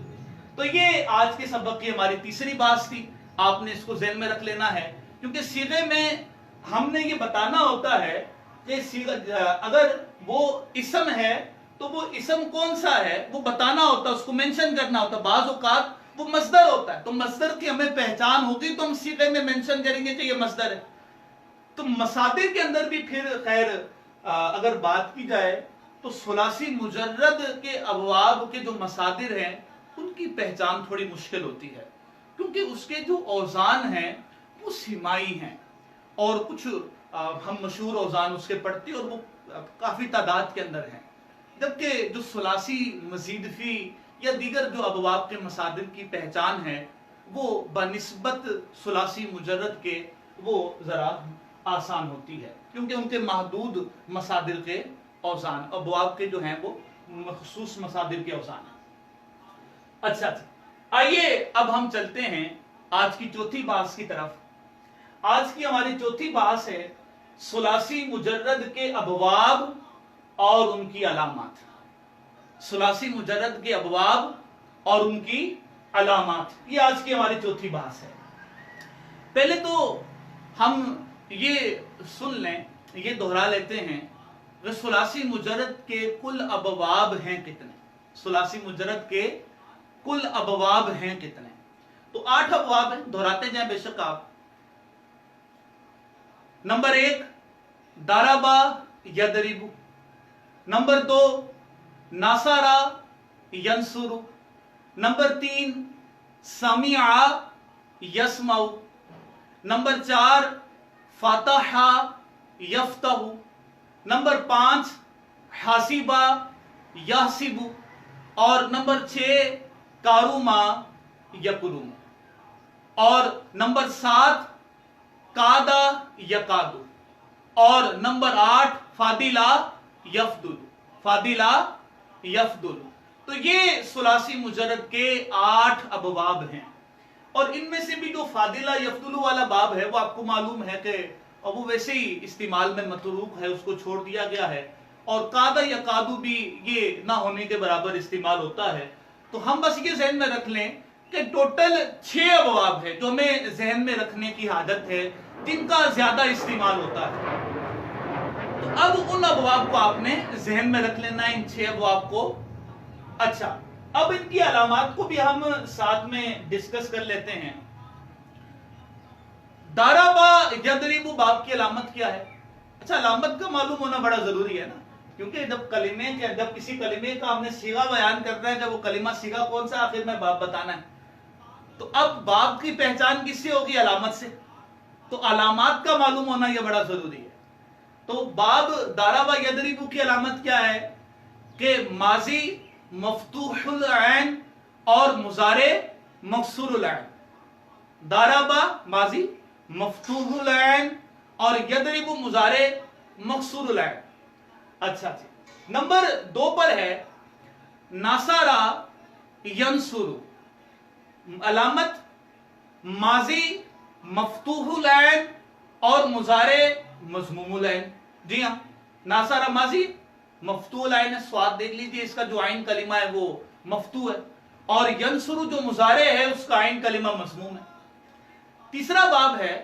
تو یہ آج کے سبق کی ہماری تیسری بات تھی. آپ نے اس کو ذہن میں رکھ لینا ہے کیونکہ صیغے میں ہم نے یہ بتانا ہوتا ہے کہ اگر وہ اسم ہے تو وہ اسم کون سا ہے وہ بتانا ہوتا ہے، اس کو مینشن کرنا ہوتا ہے. بعض اوقات وہ مصدر ہوتا ہے تو مصدر کی ہمیں پہچان ہوگی تو ہم صیغے میں مینشن کریں گے کہ یہ مصدر ہے. تو مصادر کے اندر بھی پھر خیر اگر بات کی جائے تو ثلاثی مجرد کے ابواب کے جو مصادر ہیں ان کی پہچان تھوڑی مشکل ہوتی ہے کیونکہ اس کے جو اوزان ہیں وہ سمائی ہیں اور کچھ ہم مشہور اوزان اس کے پڑھتے ہیں اور وہ کافی تعداد کے اندر ہیں. جبکہ جو ثلاثی مزید فی یا دیگر جو ابواب کے مصادر کی پہچان ہے وہ بنسبت ثلاثی مجرد کے وہ ذرا آسان ہوتی ہے کیونکہ ان کے محدود مصادر کے اوزان، ابواب کے جو ہیں وہ مخصوص مصادر کے اوزان ہیں. اچھا آئیے اب ہم چلتے ہیں آج کی چوتھی بحث کی طرف. آج کی ہماری چوتھی بحث ہے ثلاثی مجرد کے ابواب اور ان کی علامات. ثلاثی مجرد کے ابواب اور ان کی علامات، یہ آج کی ہماری چوتھی بحث ہے. پہلے تو ہم یہ سن لیں، یہ دہرا لیتے ہیں کہ ثلاثی مجرد کے کل ابواب ہیں کتنے. ثلاثی مجرد کے کل ابواب ہیں کتنے؟ تو 8 ابواب ہیں، دہراتے جائیں بے شک آپ. نمبر 1 داربا یدربو، نمبر 2 ناصرا ینصرو، نمبر 3 سمع یسمع، نمبر 4 فتح یفتح، نمبر 5 حاسبا یحسب، اور نمبر 6 کاروما یکروم، اور نمبر 7 کادا یکادو، اور نمبر 8 فادلا یفدل، فادلا یفدل. تو یہ ثلاثی مجرد کے 8 ابواب ہیں. اور ان میں سے بھی جو فاضلہ یفضل والا باب ہے وہ آپ کو معلوم ہے کہ وہ ویسے ہی استعمال میں متروک ہے، اس کو چھوڑ دیا گیا ہے، اور قادہ یا قادو بھی یہ نہ ہونے کے برابر استعمال ہوتا ہے۔ تو ہم بس یہ ذہن میں رکھ لیں کہ ٹوٹل 6 ابواب ہے جو ہمیں ذہن میں رکھنے کی حاجت ہے، جن کا زیادہ استعمال ہوتا ہے۔ تو اب ان ابواب کو آپ نے ذہن میں رکھ لینا ہے، ان 6 ابواب کو۔ اچھا، اب ان کی علامات کو بھی ہم ساتھ میں ڈسکس کر لیتے ہیں۔ داربا یدربو باب کی علامت کیا ہے؟ اچھا، علامت کا معلوم ہونا بڑا ضروری ہے نا، کیونکہ جب کسی کلمے کا ہم نے صیغہ بیان کرنا ہے، جب وہ کلمہ صیغہ کون سا آخر میں باب بتانا ہے، تو اب باب کی پہچان کس سے ہوگی؟ علامت سے۔ تو علامات کا معلوم ہونا یہ بڑا ضروری ہے۔ تو باب داربا یدربو کی علامت کیا ہے کہ ماضی مفتوح العین اور مضارع مکسور العین۔ داربا ماضی مفتوح العین اور یدرب مضارع مکسور العین۔ اچھا جی، نمبر 2 پر ہے ناصرہ ینصر، علامت ماضی مفتوح العین اور مضارع مضموم العین۔ جی ہاں، ناصرہ ماضی مفتوح العین ہے، سواد دیکھ لیجئے، اس کا جو عین کلمہ ہے وہ مفتوح ہے، اور ینصر جو مضارع ہے اس کا عین کلمہ مضموم ہے۔ تیسرا باب ہے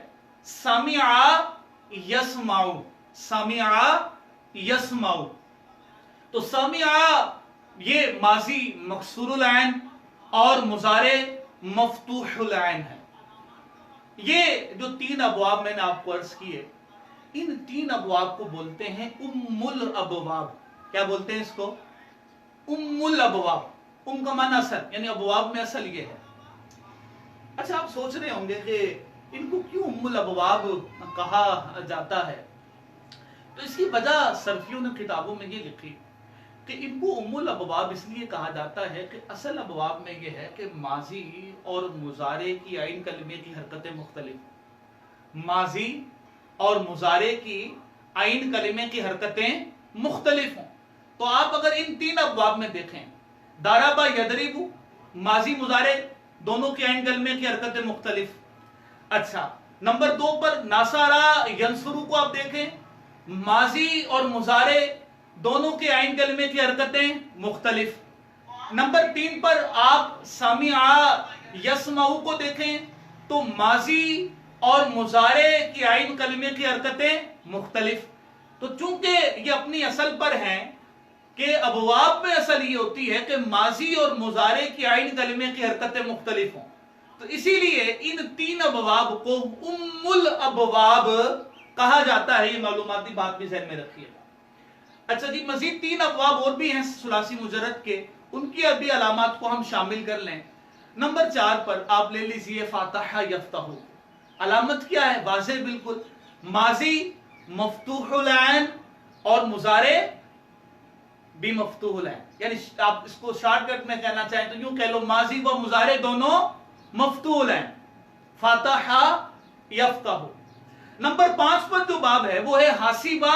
سمع یسمع، سمع یسمع۔ تو سمع یہ ماضی مکسور العین اور مضارع مفتوح العین ہے۔ یہ جو 3 ابواب میں نے آپ کو عرض کیے، ان 3 ابواب کو بولتے ہیں ام الابواب۔ کیا بولتے ہیں اس کو؟ ام الابواب۔ ام کا معنی اصل، یعنی ابواب میں اصل یہ ہے۔ اچھا، آپ سوچ رہے ہوں گے کہ ان کو کیوں ام الابواب کہا جاتا ہے؟ تو اس کی وجہ صرفیوں نے کتابوں میں یہ لکھی کہ ان کو ام الابواب اس لیے کہا جاتا ہے کہ اصل ابواب میں یہ ہے کہ ماضی اور مضارع کی عین کلمے کی حرکتیں مختلف، ماضی اور مضارع کی عین کلمے کی حرکتیں مختلف ہوں۔ تو آپ اگر ان 3 ابواب میں دیکھیں، داربا یدربو، ماضی مضارع دونوں کی عین کلمے کی حرکتیں مختلف۔ اچھا، نمبر 2 پر ناصرہ ینصر کو آپ دیکھیں، ماضی اور مضارع دونوں کے عین کلمے کی حرکتیں مختلف۔ نمبر 3 پر آپ سمع یسمع کو دیکھیں تو ماضی اور مضارع کی عین کلمے کی حرکتیں مختلف۔ تو چونکہ یہ اپنی اصل پر ہیں کہ ابواب میں اصل یہ ہوتی ہے کہ ماضی اور مضارع کی عین کلمے کی حرکتیں مختلف ہوں، تو اسی لیے ان 3 ابواب کو ام الابواب کہا جاتا ہے۔ یہ معلوماتی بات بھی ذہن میں رکھیے۔ اچھا جی، مزید 3 ابواب اور بھی ہیں ثلاثی مجرد کے، ان کی ابھی علامات کو ہم شامل کر لیں۔ نمبر 4 پر آپ لے لیجئے فاتح یفتح، علامت کیا ہے؟ واضح بالکل، ماضی مفتوح العین اور مضارع بھی مفتوح العین، یعنی آپ اس کو شارٹ کٹ میں کہنا چاہیں تو یوں کہہ لو، ماضی و مضارع دونوں مفتوح العین، فاتح یفتح۔ نمبر 5 پر جو باب ہے وہ ہے حاسبہ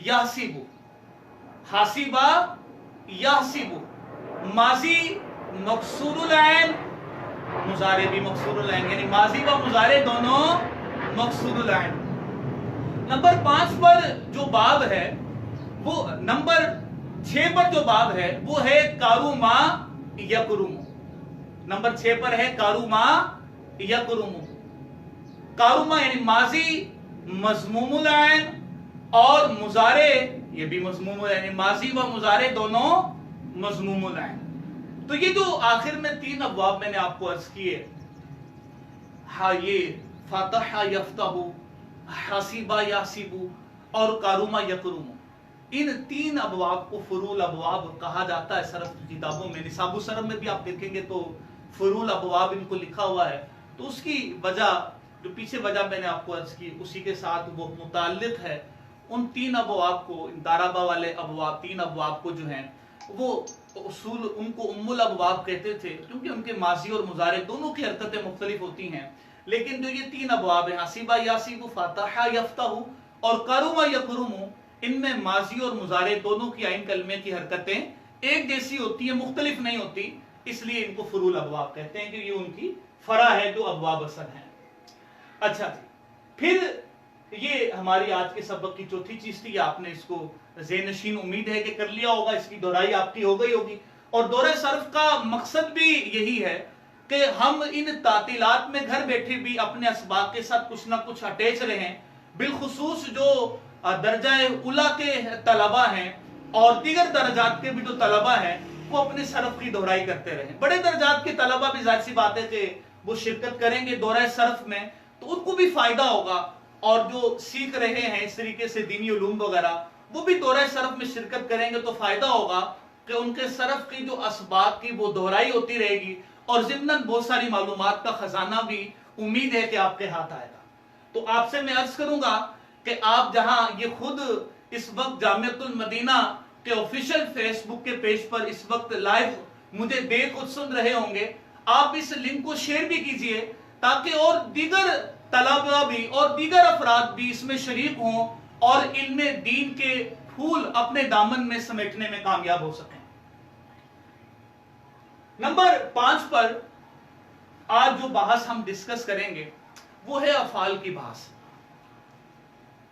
یحسب، حاسبہ یحسب، ماضی مکسور العین، مضارع بھی مکسور العین، یعنی ماضی و مضارع دونوں مکسور العین۔ نمبر 5 پر جو باب ہے وہ، نمبر 6 پر جو باب ہے وہ ہے کاروما یکرم۔ نمبر 6 پر ہے کاروما یکرم، کاروما یعنی ماضی مضموم العین اور مضارع یہ بھی مضموم العین، یعنی ماضی و مضارع دونوں مضموم العین۔ تو یہ جو آخر میں 3 ابواب میں نے آپ کو عرض کیے، ہاں، یہ فاتح یفتح، حاسبہ یحسب اور کاروما یکرم، ان 3 ابواب کو فروع الابواب کہا جاتا ہے صرف کتابوں میں۔ نصاب الصرف میں بھی آپ دیکھیں گے تو فروع الابواب ان کو لکھا ہوا ہے۔ تو اس کی وجہ، جو پیچھے وجہ میں نے آپ کو عرض کی، اسی کے ساتھ وہ متعلق ہے۔ ان 3 ابواب کو، داربا والے ابواب، 3 ابواب کو جو ہیں وہ اصول ان کو ام الابواب کہتے تھے، کیونکہ ان کے ماضی اور مضارع دونوں کی حرکتیں مختلف ہوتی ہیں۔ لیکن جو یہ 3 ابواب ہیں، حاسبہ یحسب، فاتح یفتح اور کاروما یکرم، ان میں ماضی اور مضارع دونوں کی عین کلمے کی حرکتیں ایک جیسی ہوتی ہیں، مختلف نہیں ہوتی، اس لیے ان کو فروع الابواب کہتے ہیں کہ یہ ان کی فرا ہے جو ابواب اثر ہیں. اچھا جی، پھر یہ ہماری آج کے سبق کی چوتھی چیز تھی. آپ نے اس کو ذہن نشین امید ہے کہ کر لیا ہوگا، اس کی دہرائی آپ کی ہو گئی ہوگی. اور دورہ صرف کا مقصد بھی یہی ہے کہ ہم ان تعطیلات میں گھر بیٹھے بھی اپنے اسباق کے ساتھ کچھ نہ کچھ اٹیچ رہیں، بالخصوص جو درجہ اولیٰ کے طلبہ ہیں اور دیگر درجات کے بھی جو طلبہ ہیں وہ اپنے صرف کی دہرائی کرتے رہیں. بڑے درجات کے طلبہ بھی ظاہر سی بات ہے کہ وہ شرکت کریں گے دورہ صرف میں تو ان کو بھی فائدہ ہوگا، اور جو سیکھ رہے ہیں اس طریقے سے دینی علوم وغیرہ وہ بھی دورہ صرف میں شرکت کریں گے تو فائدہ ہوگا کہ ان کے صرف کی جو اسباق کی وہ دہرائی ہوتی رہے گی، اور ضمناً بہت ساری معلومات کا خزانہ بھی امید ہے کہ آپ کے ہاتھ آئے گا. تو آپ سے میں عرض کروں گا کہ آپ جہاں یہ خود اس وقت جامعۃ المدینہ کے آفیشیل فیس بک کے پیج پر اس وقت لائیو مجھے دیکھ اور سن رہے ہوں گے، آپ اس لنک کو شیئر بھی کیجئے تاکہ اور دیگر طلبہ بھی اور دیگر افراد بھی اس میں شریک ہوں اور علم دین کے پھول اپنے دامن میں سمیٹنے میں کامیاب ہو سکیں. نمبر 5 پر آج جو بحث ہم ڈسکس کریں گے وہ ہے افعال کی بحث.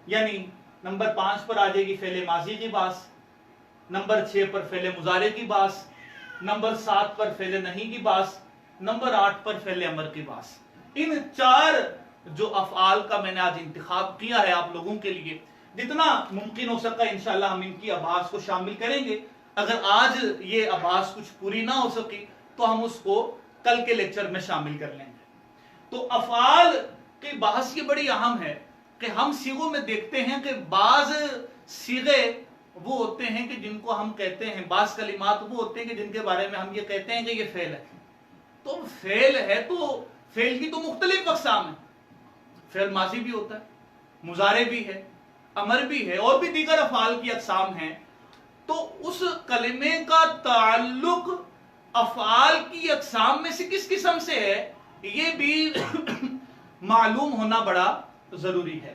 یعنی نمبر 5 پر آ جائے گی فعل ماضی کی بحث، نمبر 6 پر فعل مضارع کی بحث، نمبر 7 پر فعل نہیں کی بحث، نمبر 8 پر فعل امر کی بحث. ان 4 جو افعال کا میں نے آج انتخاب کیا ہے آپ لوگوں کے لیے، جتنا ممکن ہو سکا انشاءاللہ ہم ان کی ابحاث کو شامل کریں گے. اگر آج یہ ابحاث کچھ پوری نہ ہو سکی تو ہم اس کو کل کے لیکچر میں شامل کر لیں گے. تو افعال کی بحث یہ بڑی اہم ہے کہ ہم صیغوں میں دیکھتے ہیں کہ بعض صیغے وہ ہوتے ہیں کہ جن کو ہم کہتے ہیں، بعض کلمات وہ ہوتے ہیں کہ جن کے بارے میں ہم یہ کہتے ہیں کہ یہ فعل ہے. تو فعل ہے تو فعل کی تو مختلف اقسام ہیں. فعل ماضی بھی ہوتا ہے، مضارع بھی ہے، امر بھی ہے، اور بھی دیگر افعال کی اقسام ہیں. تو اس کلمے کا تعلق افعال کی اقسام میں سے کس قسم سے ہے یہ بھی معلوم ہونا بڑا ضروری ہے.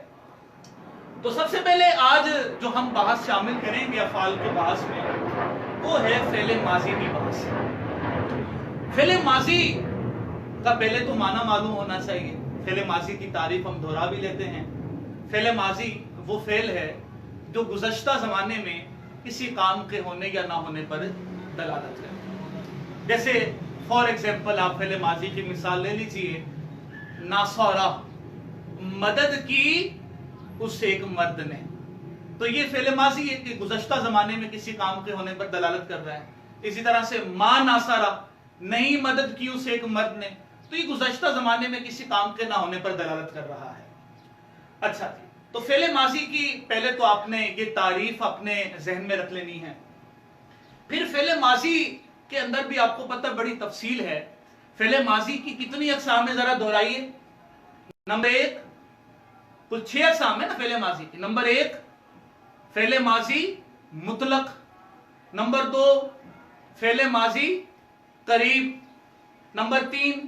تو سب سے پہلے آج جو ہم بحث شامل کریں گے افعال کے بحث میں وہ ہے فعل ماضی کی بحث. فعل ماضی کا پہلے تو معنی معلوم ہونا چاہیے. فعل ماضی کی تعریف ہم دہرا بھی لیتے ہیں. فعل ماضی وہ فعل ہے جو گزشتہ زمانے میں کسی کام کے ہونے یا نہ ہونے پر دلالت کرے. جیسے فار ایگزامپل آپ فعل ماضی کی مثال لے لیجئے، ناصرہ، مدد کی اس ایک مرد نے. تو یہ فعل ماضی ہے کہ گزشتہ زمانے میں کسی کام کے ہونے پر دلالت کر رہا ہے. اسی طرح سے ما ناصرہ، نہیں مدد کی اس ایک مرد نے، تو یہ گزشتہ زمانے میں کسی کام کے نہ ہونے پر دلالت کر رہا ہے. اچھا جی، تو فعل ماضی کی پہلے تو آپ نے یہ تعریف اپنے ذہن میں رکھ لینی ہے. پھر فعل ماضی کے اندر بھی آپ کو پتہ بڑی تفصیل ہے. فعل ماضی کی کتنی اقسام ہے ذرا دہرائیے. نمبر 1 کل 6 اقسام ہے نا فعل ماضی کی. نمبر 1 فعل ماضی مطلق، نمبر 2 فعل ماضی قریب، نمبر 3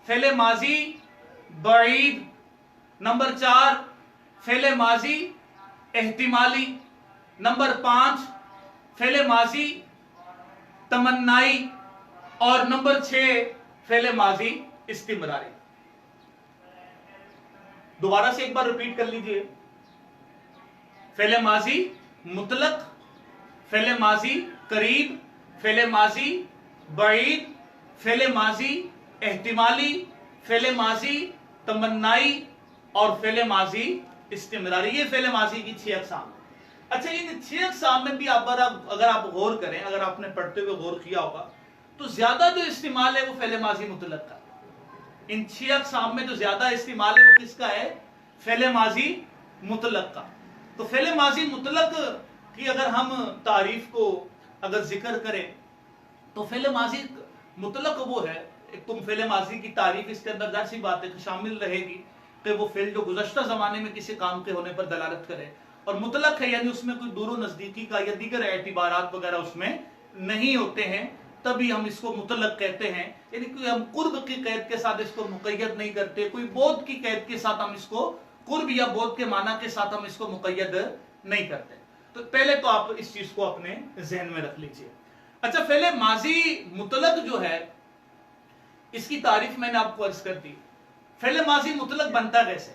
فعل ماضی بعید، نمبر 4 فعل ماضی احتمالی، نمبر 5 فعل ماضی تمنائی، اور نمبر 6 فعل ماضی استمراری. دوبارہ سے ایک بار ریپیٹ کر لیجئے. فعل ماضی مطلق، فعل ماضی قریب، فعل ماضی بعید، فعل ماضی احتمالی، فعل ماضی تمنائی، اور فعل ماضی استمراری. یہ فعل ماضی کی 6 اقسام. اچھا، ان 6 اقسام میں بھی اگر آپ غور کریں، اگر آپ نے پڑھتے ہوئے غور کیا ہوگا تو زیادہ جو استعمال ہے وہ فعل ماضی مطلق کا. ان 6 اقسام میں جو زیادہ استعمال ہے وہ کس کا ہے؟ فعل ماضی مطلق کا. تو فعل ماضی مطلق کی اگر ہم تعریف کو اگر ذکر کریں تو فعل ماضی مطلق وہ ہے، ایک تم فعل ماضی کی تعریف اس کے اندر ظاہر سی بات ہے کہ شامل رہے گی کہ وہ فعل جو گزشتہ زمانے میں کسی کام کے ہونے پر دلالت کرے، اور مطلق ہے یعنی اس میں کوئی دور و نزدیکی کا یا دیگر اعتبارات وغیرہ اس میں نہیں ہوتے ہیں، تبھی ہم اس کو مطلق کہتے ہیں. یعنی کوئی ہم قرب کی قید کے ساتھ اس کو مقید نہیں کرتے، کوئی بعد کی قید کے ساتھ ہم اس کو قرب یا بعد کے معنی کے ساتھ ہم اس کو مقید نہیں کرتے. تو پہلے تو آپ اس چیز کو اپنے ذہن میں رکھ لیجئے. اچھا، فعل ماضی مطلق جو ہے اس کی تعریف میں نے آپ کو عرض کر دی. فعل ماضی مطلق بنتا کیسے؟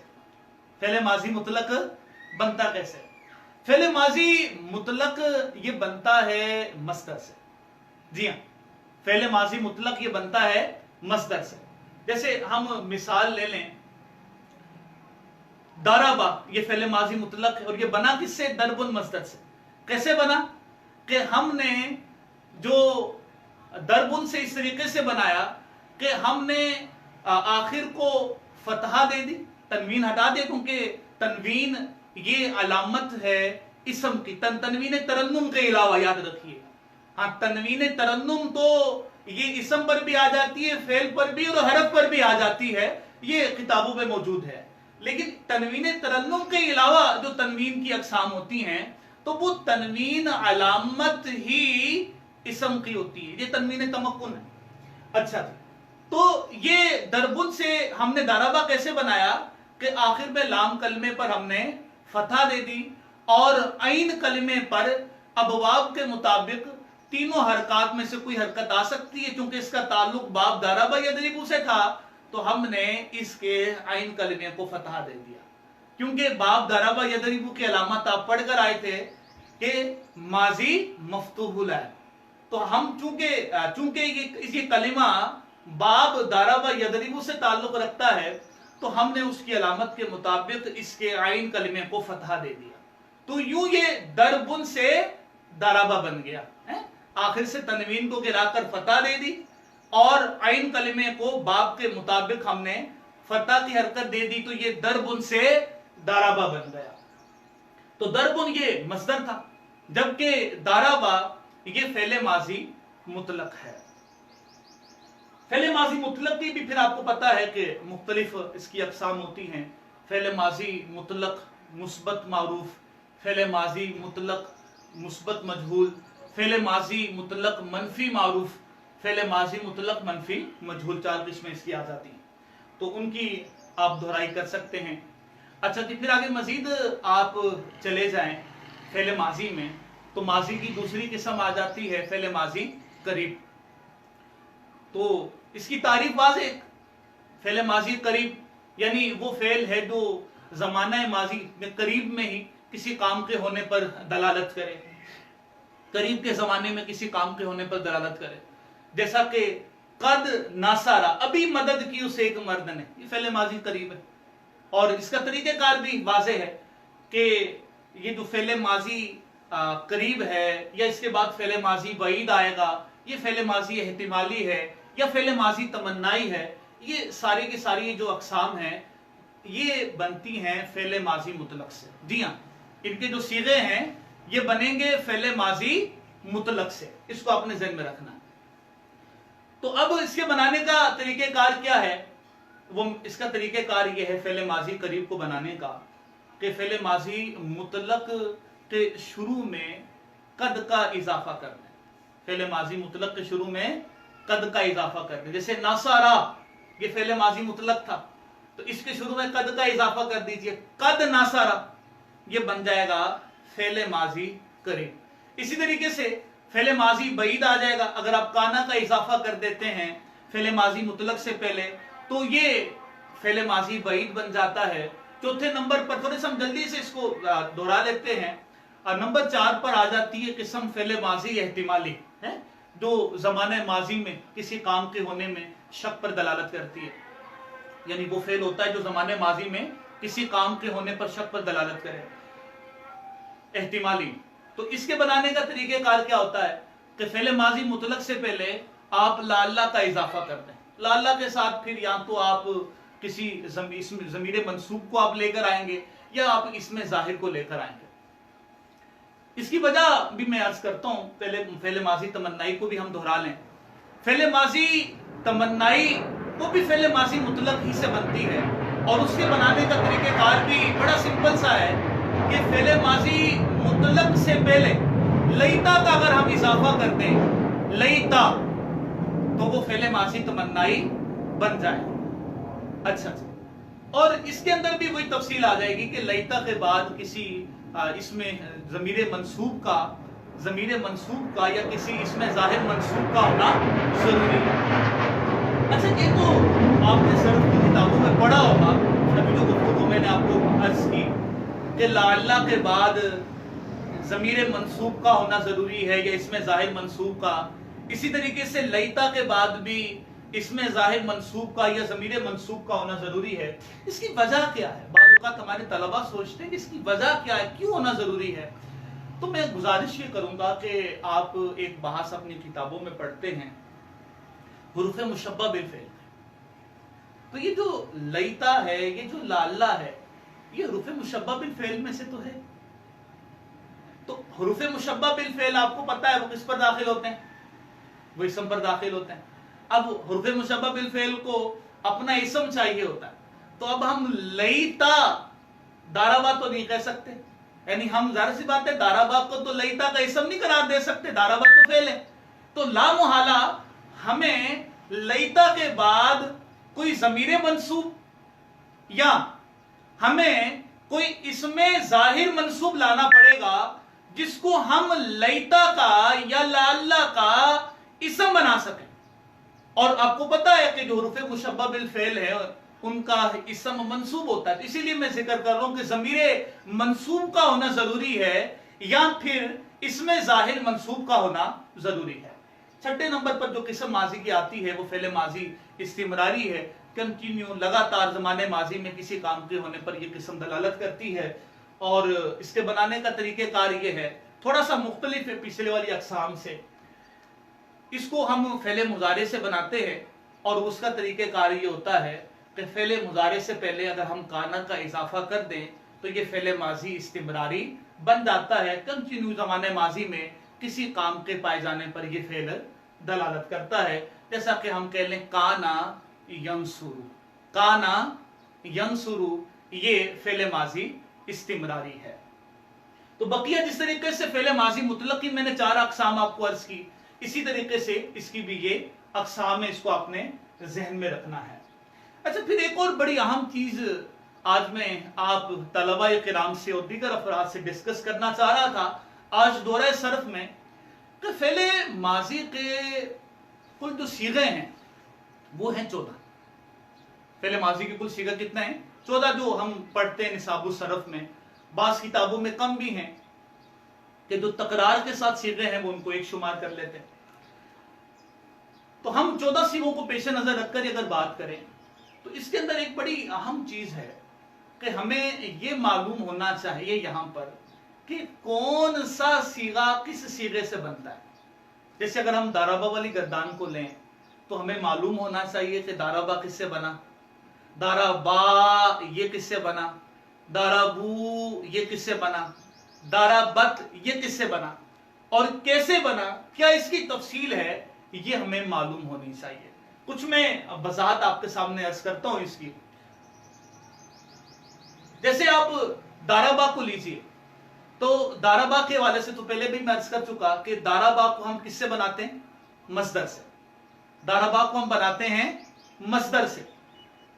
فعل ماضی مطلق بنتا کیسے؟ فعل ماضی مطلق یہ بنتا ہے مصدر سے. جی ہاں، فعل ماضی مطلق یہ بنتا ہے مصدر سے. جیسے ہم مثال لے لیں، ضربا یہ فعل ماضی مطلق ہے اور یہ بنا کس سے؟ ضرب مصدر سے. کیسے بنا؟ کہ ہم نے جو ضرب سے اس طریقے سے بنایا کہ ہم نے آخر کو فتحہ دے دی، تنوین ہٹا دے، کیونکہ تنوین یہ علامت ہے اسم کی. تنوین ترنم کے علاوہ یاد رکھیے، ہاں تنوین ترنم تو یہ اسم پر بھی آ جاتی ہے، فعل پر بھی اور حرف پر بھی آ جاتی ہے، یہ کتابوں پہ موجود ہے. لیکن تنوین ترنم کے علاوہ جو تنوین کی اقسام ہوتی ہیں تو وہ تنوین علامت ہی اسم کی ہوتی ہے. یہ تنوین تمکن ہے. اچھا جی، تو یہ ضرب سے ہم نے ضربا کیسے بنایا کہ آخر میں لام کلمے پر ہم نے فتحہ دے دی اور عین کلمے پر ابواب کے مطابق تینوں حرکات میں سے کوئی حرکت آ سکتی ہے. چونکہ اس کا تعلق باب ضربا یضرب سے تھا تو ہم نے اس کے عین کلمے کو فتحہ دے دیا. کیونکہ باب ضربا یضرب کی علامت آپ پڑھ کر آئے تھے کہ ماضی مفتوح العین، تو ہم چونکہ یہ کلمہ باب ضربا یضرب سے تعلق رکھتا ہے تو ہم نے اس کی علامت کے مطابق اس کے عین کلمے کو فتحہ دے دیا. تو یوں یہ ضرب سے ضربا بن گیا. آخر سے تنوین کو گرا کر فتح دے دی اور عین کلمے کو باب کے مطابق ہم نے فتح کی حرکت دے دی، تو یہ ضرب سے ضربا بن گیا. تو ضرب یہ مصدر تھا، جبکہ ضربا یہ فعل ماضی مطلق ہے. فعل ماضی مطلق کی بھی پھر آپ کو پتا ہے کہ مختلف اس کی اقسام ہوتی ہیں. فعل ماضی مطلق مثبت معروف، فعل ماضی مطلق مثبت مجہول، فعل ماضی مطلق منفی معروف، فعل ماضی مطلق منفی مجہول. 4 قسمیں اس کی آ جاتی ہیں، تو ان کی آپ دہرائی کر سکتے ہیں. اچھا جی، پھر آگے مزید آپ چلے جائیں فعل ماضی میں تو ماضی کی دوسری قسم آ جاتی ہے فعل ماضی قریب. تو اس کی تعریف واضح ہے. فعل ماضی قریب یعنی وہ فعل ہے جو زمانہ ماضی میں قریب میں ہی کسی کام کے ہونے پر دلالت کرے، قریب کے زمانے میں کسی کام کے ہونے پر دلالت کرے. جیسا کہ قد ناصارا، ابھی مدد کی اسے ایک مرد نے، یہ فعل ماضی قریب ہے. اور اس کا طریقہ کار بھی واضح ہے کہ یہ جو فعل ماضی قریب ہے یا اس کے بعد فعل ماضی بعید آئے گا، یہ فعل ماضی احتمالی ہے یا فعل ماضی تمنائی ہے. یہ ساری کی ساری جو اقسام ہیں یہ بنتی ہیں فعل ماضی مطلق سے. جی ہاں، ان کے جو صیغے ہیں یہ بنیں گے فعل ماضی مطلق سے. اس کو اپنے ذہن میں رکھنا ہے. تو اب اس کے بنانے کا طریقہ کار کیا ہے؟ وہ اس کا طریقہ کار یہ ہے فعل ماضی قریب کو بنانے کا کہ فعل ماضی مطلق کے شروع میں قد کا اضافہ کرنا ہے. فعل ماضی مطلق کے شروع میں قد کا اضافہ کرنا ہے. جیسے ناصارا یہ فعل ماضی مطلق تھا تو اس کے شروع میں قد کا اضافہ کر دیجئے، قد ناصارا یہ بن جائے گا فعل ماضی قریب. اسی طریقے سے فعل ماضی بعید آ جائے گا. اگر آپ کانا کا اضافہ کر دیتے ہیں فعل ماضی مطلق سے پہلے تو یہ فعل ماضی بعید بن جاتا ہے. چوتھے نمبر پر تھوڑے سے ہم جلدی سے اس کو دہرا لیتے ہیں. اور نمبر 4 پر آ جاتی ہے قسم فعل ماضی احتمالی ہے، جو زمانہ ماضی میں کسی کام کے ہونے میں شک پر دلالت کرتی ہے. یعنی وہ فعل ہوتا ہے جو زمانہ ماضی میں کسی کام کے ہونے پر شک پر دلالت کرے، احتمالی. تو اس کے بنانے کا طریقہ کار کیا ہوتا ہے کہ فعل ماضی مطلق سے پہلے آپ لعلہ کا اضافہ کر دیں. لعلہ کے ساتھ پھر یا تو آپ کسی ضمیر منصوب کو آپ لے کر آئیں گے یا آپ اس میں ظاہر کو لے کر آئیں گے. اس کی وجہ بھی میں عرض کرتا ہوں. پہلے فعل ماضی تمنائی کو بھی ہم دہرا لیں. فعل ماضی تمنائی وہ بھی فعل ماضی مطلق ہی سے بنتی ہے اور اس کے بنانے کا طریقہ کار بھی بڑا سمپل سا ہے کہ فعل ماضی مطلق سے پہلے لیتا کا اگر ہم اضافہ کر دیں، لیتا، تو وہ فعل ماضی تمنائی بن جائے. اچھا، اور اس کے اندر بھی وہی تفصیل آ جائے گی کہ لیتا کے بعد کسی اس میں ضمیر منصوب کا یا کسی اس میں ظاہر منصوب کا ہونا ضروری ہے. اچھا یہ تو آپ نے صرف کی کتابوں میں پڑھا ہوگا، ابھی جو گفتگو میں نے آپ کو عرض کی کہ لعل کے بعد ضمیر منصوب کا ہونا ضروری ہے یا اس میں ظاہر منصوب کا، اسی طریقے سے لیتا کے بعد بھی اس میں ظاہر منصوب کا یا ضمیر منصوب کا ہونا ضروری ہے۔ اس کی وجہ کیا ہے؟ بعض اوقات ہمارے طلبہ سوچتے ہیں کہ اس کی وجہ کیا ہے، کیوں ہونا ضروری ہے؟ تو میں گزارش یہ کروں گا کہ آپ ایک بحث اپنی کتابوں میں پڑھتے ہیں حروف مشبہ بالفعل، تو یہ جو لیتا ہے، یہ جو لعل ہے، یہ حروف مشبہ بالفعل میں سے تو ہے۔ تو حروف مشبہ بالفعل آپ کو پتہ ہے وہ کس پر داخل ہوتے ہیں؟ وہ اسم پر داخل ہوتے ہیں۔ اب حروف مشبہ بالفعل کو اپنا اسم چاہیے ہوتا ہے، تو اب ہم لیتا دارابا تو نہیں کہہ سکتے، یعنی ہم ظاہر سی بات ہے دارابا کو تو لیتا کا اسم نہیں قرار دے سکتے، دارابا تو فعل ہے، تو لا محالہ ہمیں لیتا کے بعد کوئی ضمیر منصوب یا ہمیں کوئی اسم ظاہر منصوب لانا پڑے گا جس کو ہم لیتا کا یا لعل کا اسم بنا سکیں۔ اور آپ کو پتا ہے کہ جو حروف مشبہ بالفعل ہے ان کا اسم منصوب ہوتا ہے، اسی لیے میں ذکر کر رہا ہوں کہ ضمیر منصوب کا ہونا ضروری ہے یا پھر اسم ظاہر منصوب کا ہونا ضروری ہے۔ چھٹے نمبر پر جو قسم ماضی کی آتی ہے وہ فعل ماضی استمراری ہے، کنٹینیو، لگاتار زمانے ماضی میں کسی کام کے ہونے پر یہ قسم دلالت کرتی ہے، اور اس کے بنانے کا طریقہ کار یہ ہے، تھوڑا سا مختلف ہے پچھلے والی اقسام سے۔ اس کو ہم فعل مضارع سے بناتے ہیں اور اس کا طریقہ کار یہ ہوتا ہے کہ فعل مضارع سے پہلے اگر ہم کانا کا اضافہ کر دیں تو یہ فعل ماضی استمراری بن جاتا ہے، کنٹینیو زمانے ماضی میں کسی کام کے پائے جانے پر یہ فعل دلالت کرتا ہے، جیسا کہ ہم کہہ لیں کانا ینصرو، کانا ینصرو، یہ فعل ماضی استمراری ہے۔ تو بقیہ جس طریقے سے فعل ماضی مطلق کی میں نے 4 اقسام آپ کو عرض کی، اسی طریقے سے اس کی بھی یہ اقسام ہے، اس کو آپ نے ذہن میں رکھنا ہے۔ اچھا پھر ایک اور بڑی اہم چیز آج میں آپ طلبہ کرام سے اور دیگر افراد سے ڈسکس کرنا چاہ رہا تھا آج دورہ صرف میں، کہ فعل ماضی کے کل جو صیغے ہیں وہ ہیں 14۔ فعل ماضی کے کل صیغے کتنے ہیں؟ 14 جو ہم پڑھتے ہیں نصاب الصرف میں، بعض کتابوں میں کم بھی ہیں کہ جو تکرار کے ساتھ صیغے ہیں وہ ان کو ایک شمار کر لیتے ہیں۔ تو ہم 14 صیغوں کو پیش نظر رکھ کر اگر بات کریں تو اس کے اندر ایک بڑی اہم چیز ہے کہ ہمیں یہ معلوم ہونا چاہیے یہاں پر کہ کون سا صیغہ کس صیغے سے بنتا ہے۔ جیسے اگر ہم دارابا والی گردان کو لیں تو ہمیں معلوم ہونا چاہیے کہ دارابا کس سے بنا، دارابا یہ کس سے بنا، دارابو یہ کس سے بنا، دارابت یہ کس سے بنا اور کیسے بنا، کیا اس کی تفصیل ہے، یہ ہمیں معلوم ہونی چاہیے۔ کچھ میں وضاحت آپ کے سامنے عرض کرتا ہوں اس کی۔ جیسے آپ دارابا کو لیجئے تو دارابا کے حوالے سے تو پہلے بھی میں عرض کر چکا کہ دارابا کو ہم کس سے بناتے ہیں؟ مصدر سے۔ دارابا کو ہم بناتے ہیں مصدر سے۔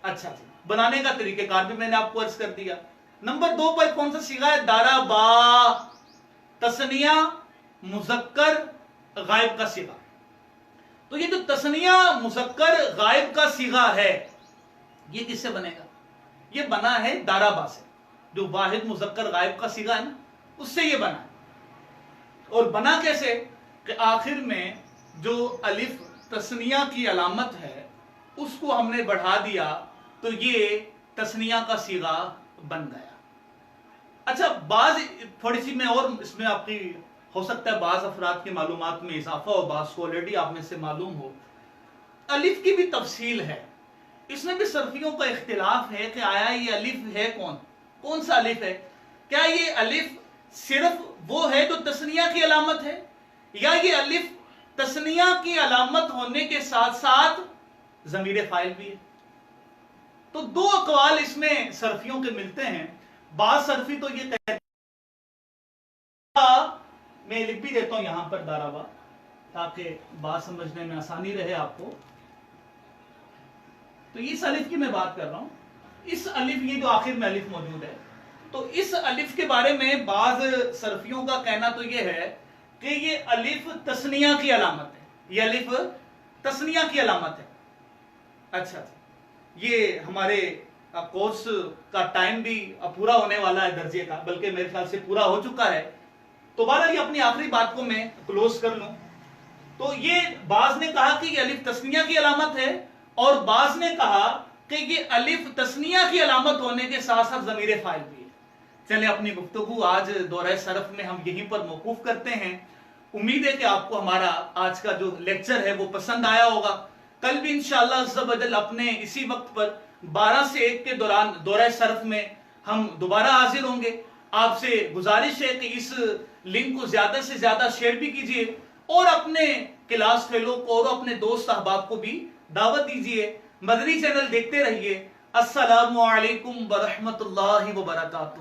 اچھا جی، بنانے کا طریقہ کار بھی میں نے آپ کو عرض کر دیا۔ نمبر 2 پر کون سا صیغہ ہے؟ دارابا، تثنیہ مذکر غائب کا صیغہ۔ تو یہ جو تثنیہ مذکر غائب کا صیغہ ہے یہ کس سے بنے گا؟ یہ بنا ہے دارابا سے، جو واحد مذکر غائب کا صیغہ ہے نا، اس سے یہ بنا ہے۔ اور بنا کیسے؟ کہ آخر میں جو الف تثنیہ کی علامت ہے اس کو ہم نے بڑھا دیا تو یہ تثنیہ کا صیغہ بن گیا۔ اچھا بعض تھوڑی سی میں اور اس میں آپ کی ہو سکتا ہے بعض افراد کی معلومات میں اضافہ ہو، بعض کو آلریڈی آپ میں سے معلوم ہو، الف کی بھی تفصیل ہے۔ اس میں بھی صرفیوں کا اختلاف ہے کہ آیا یہ الف ہے کون سا الف ہے؟ کیا یہ الف صرف وہ ہے جو تثنیہ کی علامت ہے یا یہ الف تثنیہ کی علامت ہونے کے ساتھ ساتھ ضمیر فاعل بھی ہے؟ تو 2 اقوال اس میں صرفیوں کے ملتے ہیں۔ بعض صرفی تو یہ کہتے ہیں، میں لکھ بھی دیتا ہوں یہاں پر دارابا تاکہ بات سمجھنے میں آسانی رہے آپ کو۔ تو اس الف کی میں بات کر رہا ہوں، اس الف یہ جو آخر میں الف موجود ہے، تو اس الف کے بارے میں بعض صرفیوں کا کہنا تو یہ ہے کہ یہ الف تثنیہ کی علامت ہے، یہ الف تثنیہ کی علامت ہے۔ اچھا یہ ہمارے کورس کا ٹائم بھی پورا ہونے والا ہے درجے کا، بلکہ میرے خیال سے پورا ہو چکا ہے. تو بہرحال یہ اپنی آخری بات کو میں کلوز کر لوں تو یہ بعض نے کہا کہ یہ الف تثنیہ کی علامت ہے، اور بعض نے کہا کہ یہ الف تثنیہ کی علامت ہونے کے ساتھ ساتھ ضمیر فاعل بھی ہے. چلیں اپنی گفتگو آج دورہ صرف میں ہم یہیں پر موقوف کرتے ہیں. امید ہے کہ آپ کو ہمارا آج کا جو لیکچر ہے وہ پسند آیا ہوگا. کل بھی انشاءاللہ عز و جل اپنے اسی وقت پر 12 سے 1 کے دوران دورہ صرف میں ہم دوبارہ حاضر ہوں گے. آپ سے گزارش ہے کہ اس لنک کو زیادہ سے زیادہ شیئر بھی کیجئے اور اپنے کلاس فیلو کو اور اپنے دوست احباب کو بھی دعوت دیجئے. مدنی چینل دیکھتے رہیے. السلام علیکم ورحمۃ اللہ وبرکاتہ.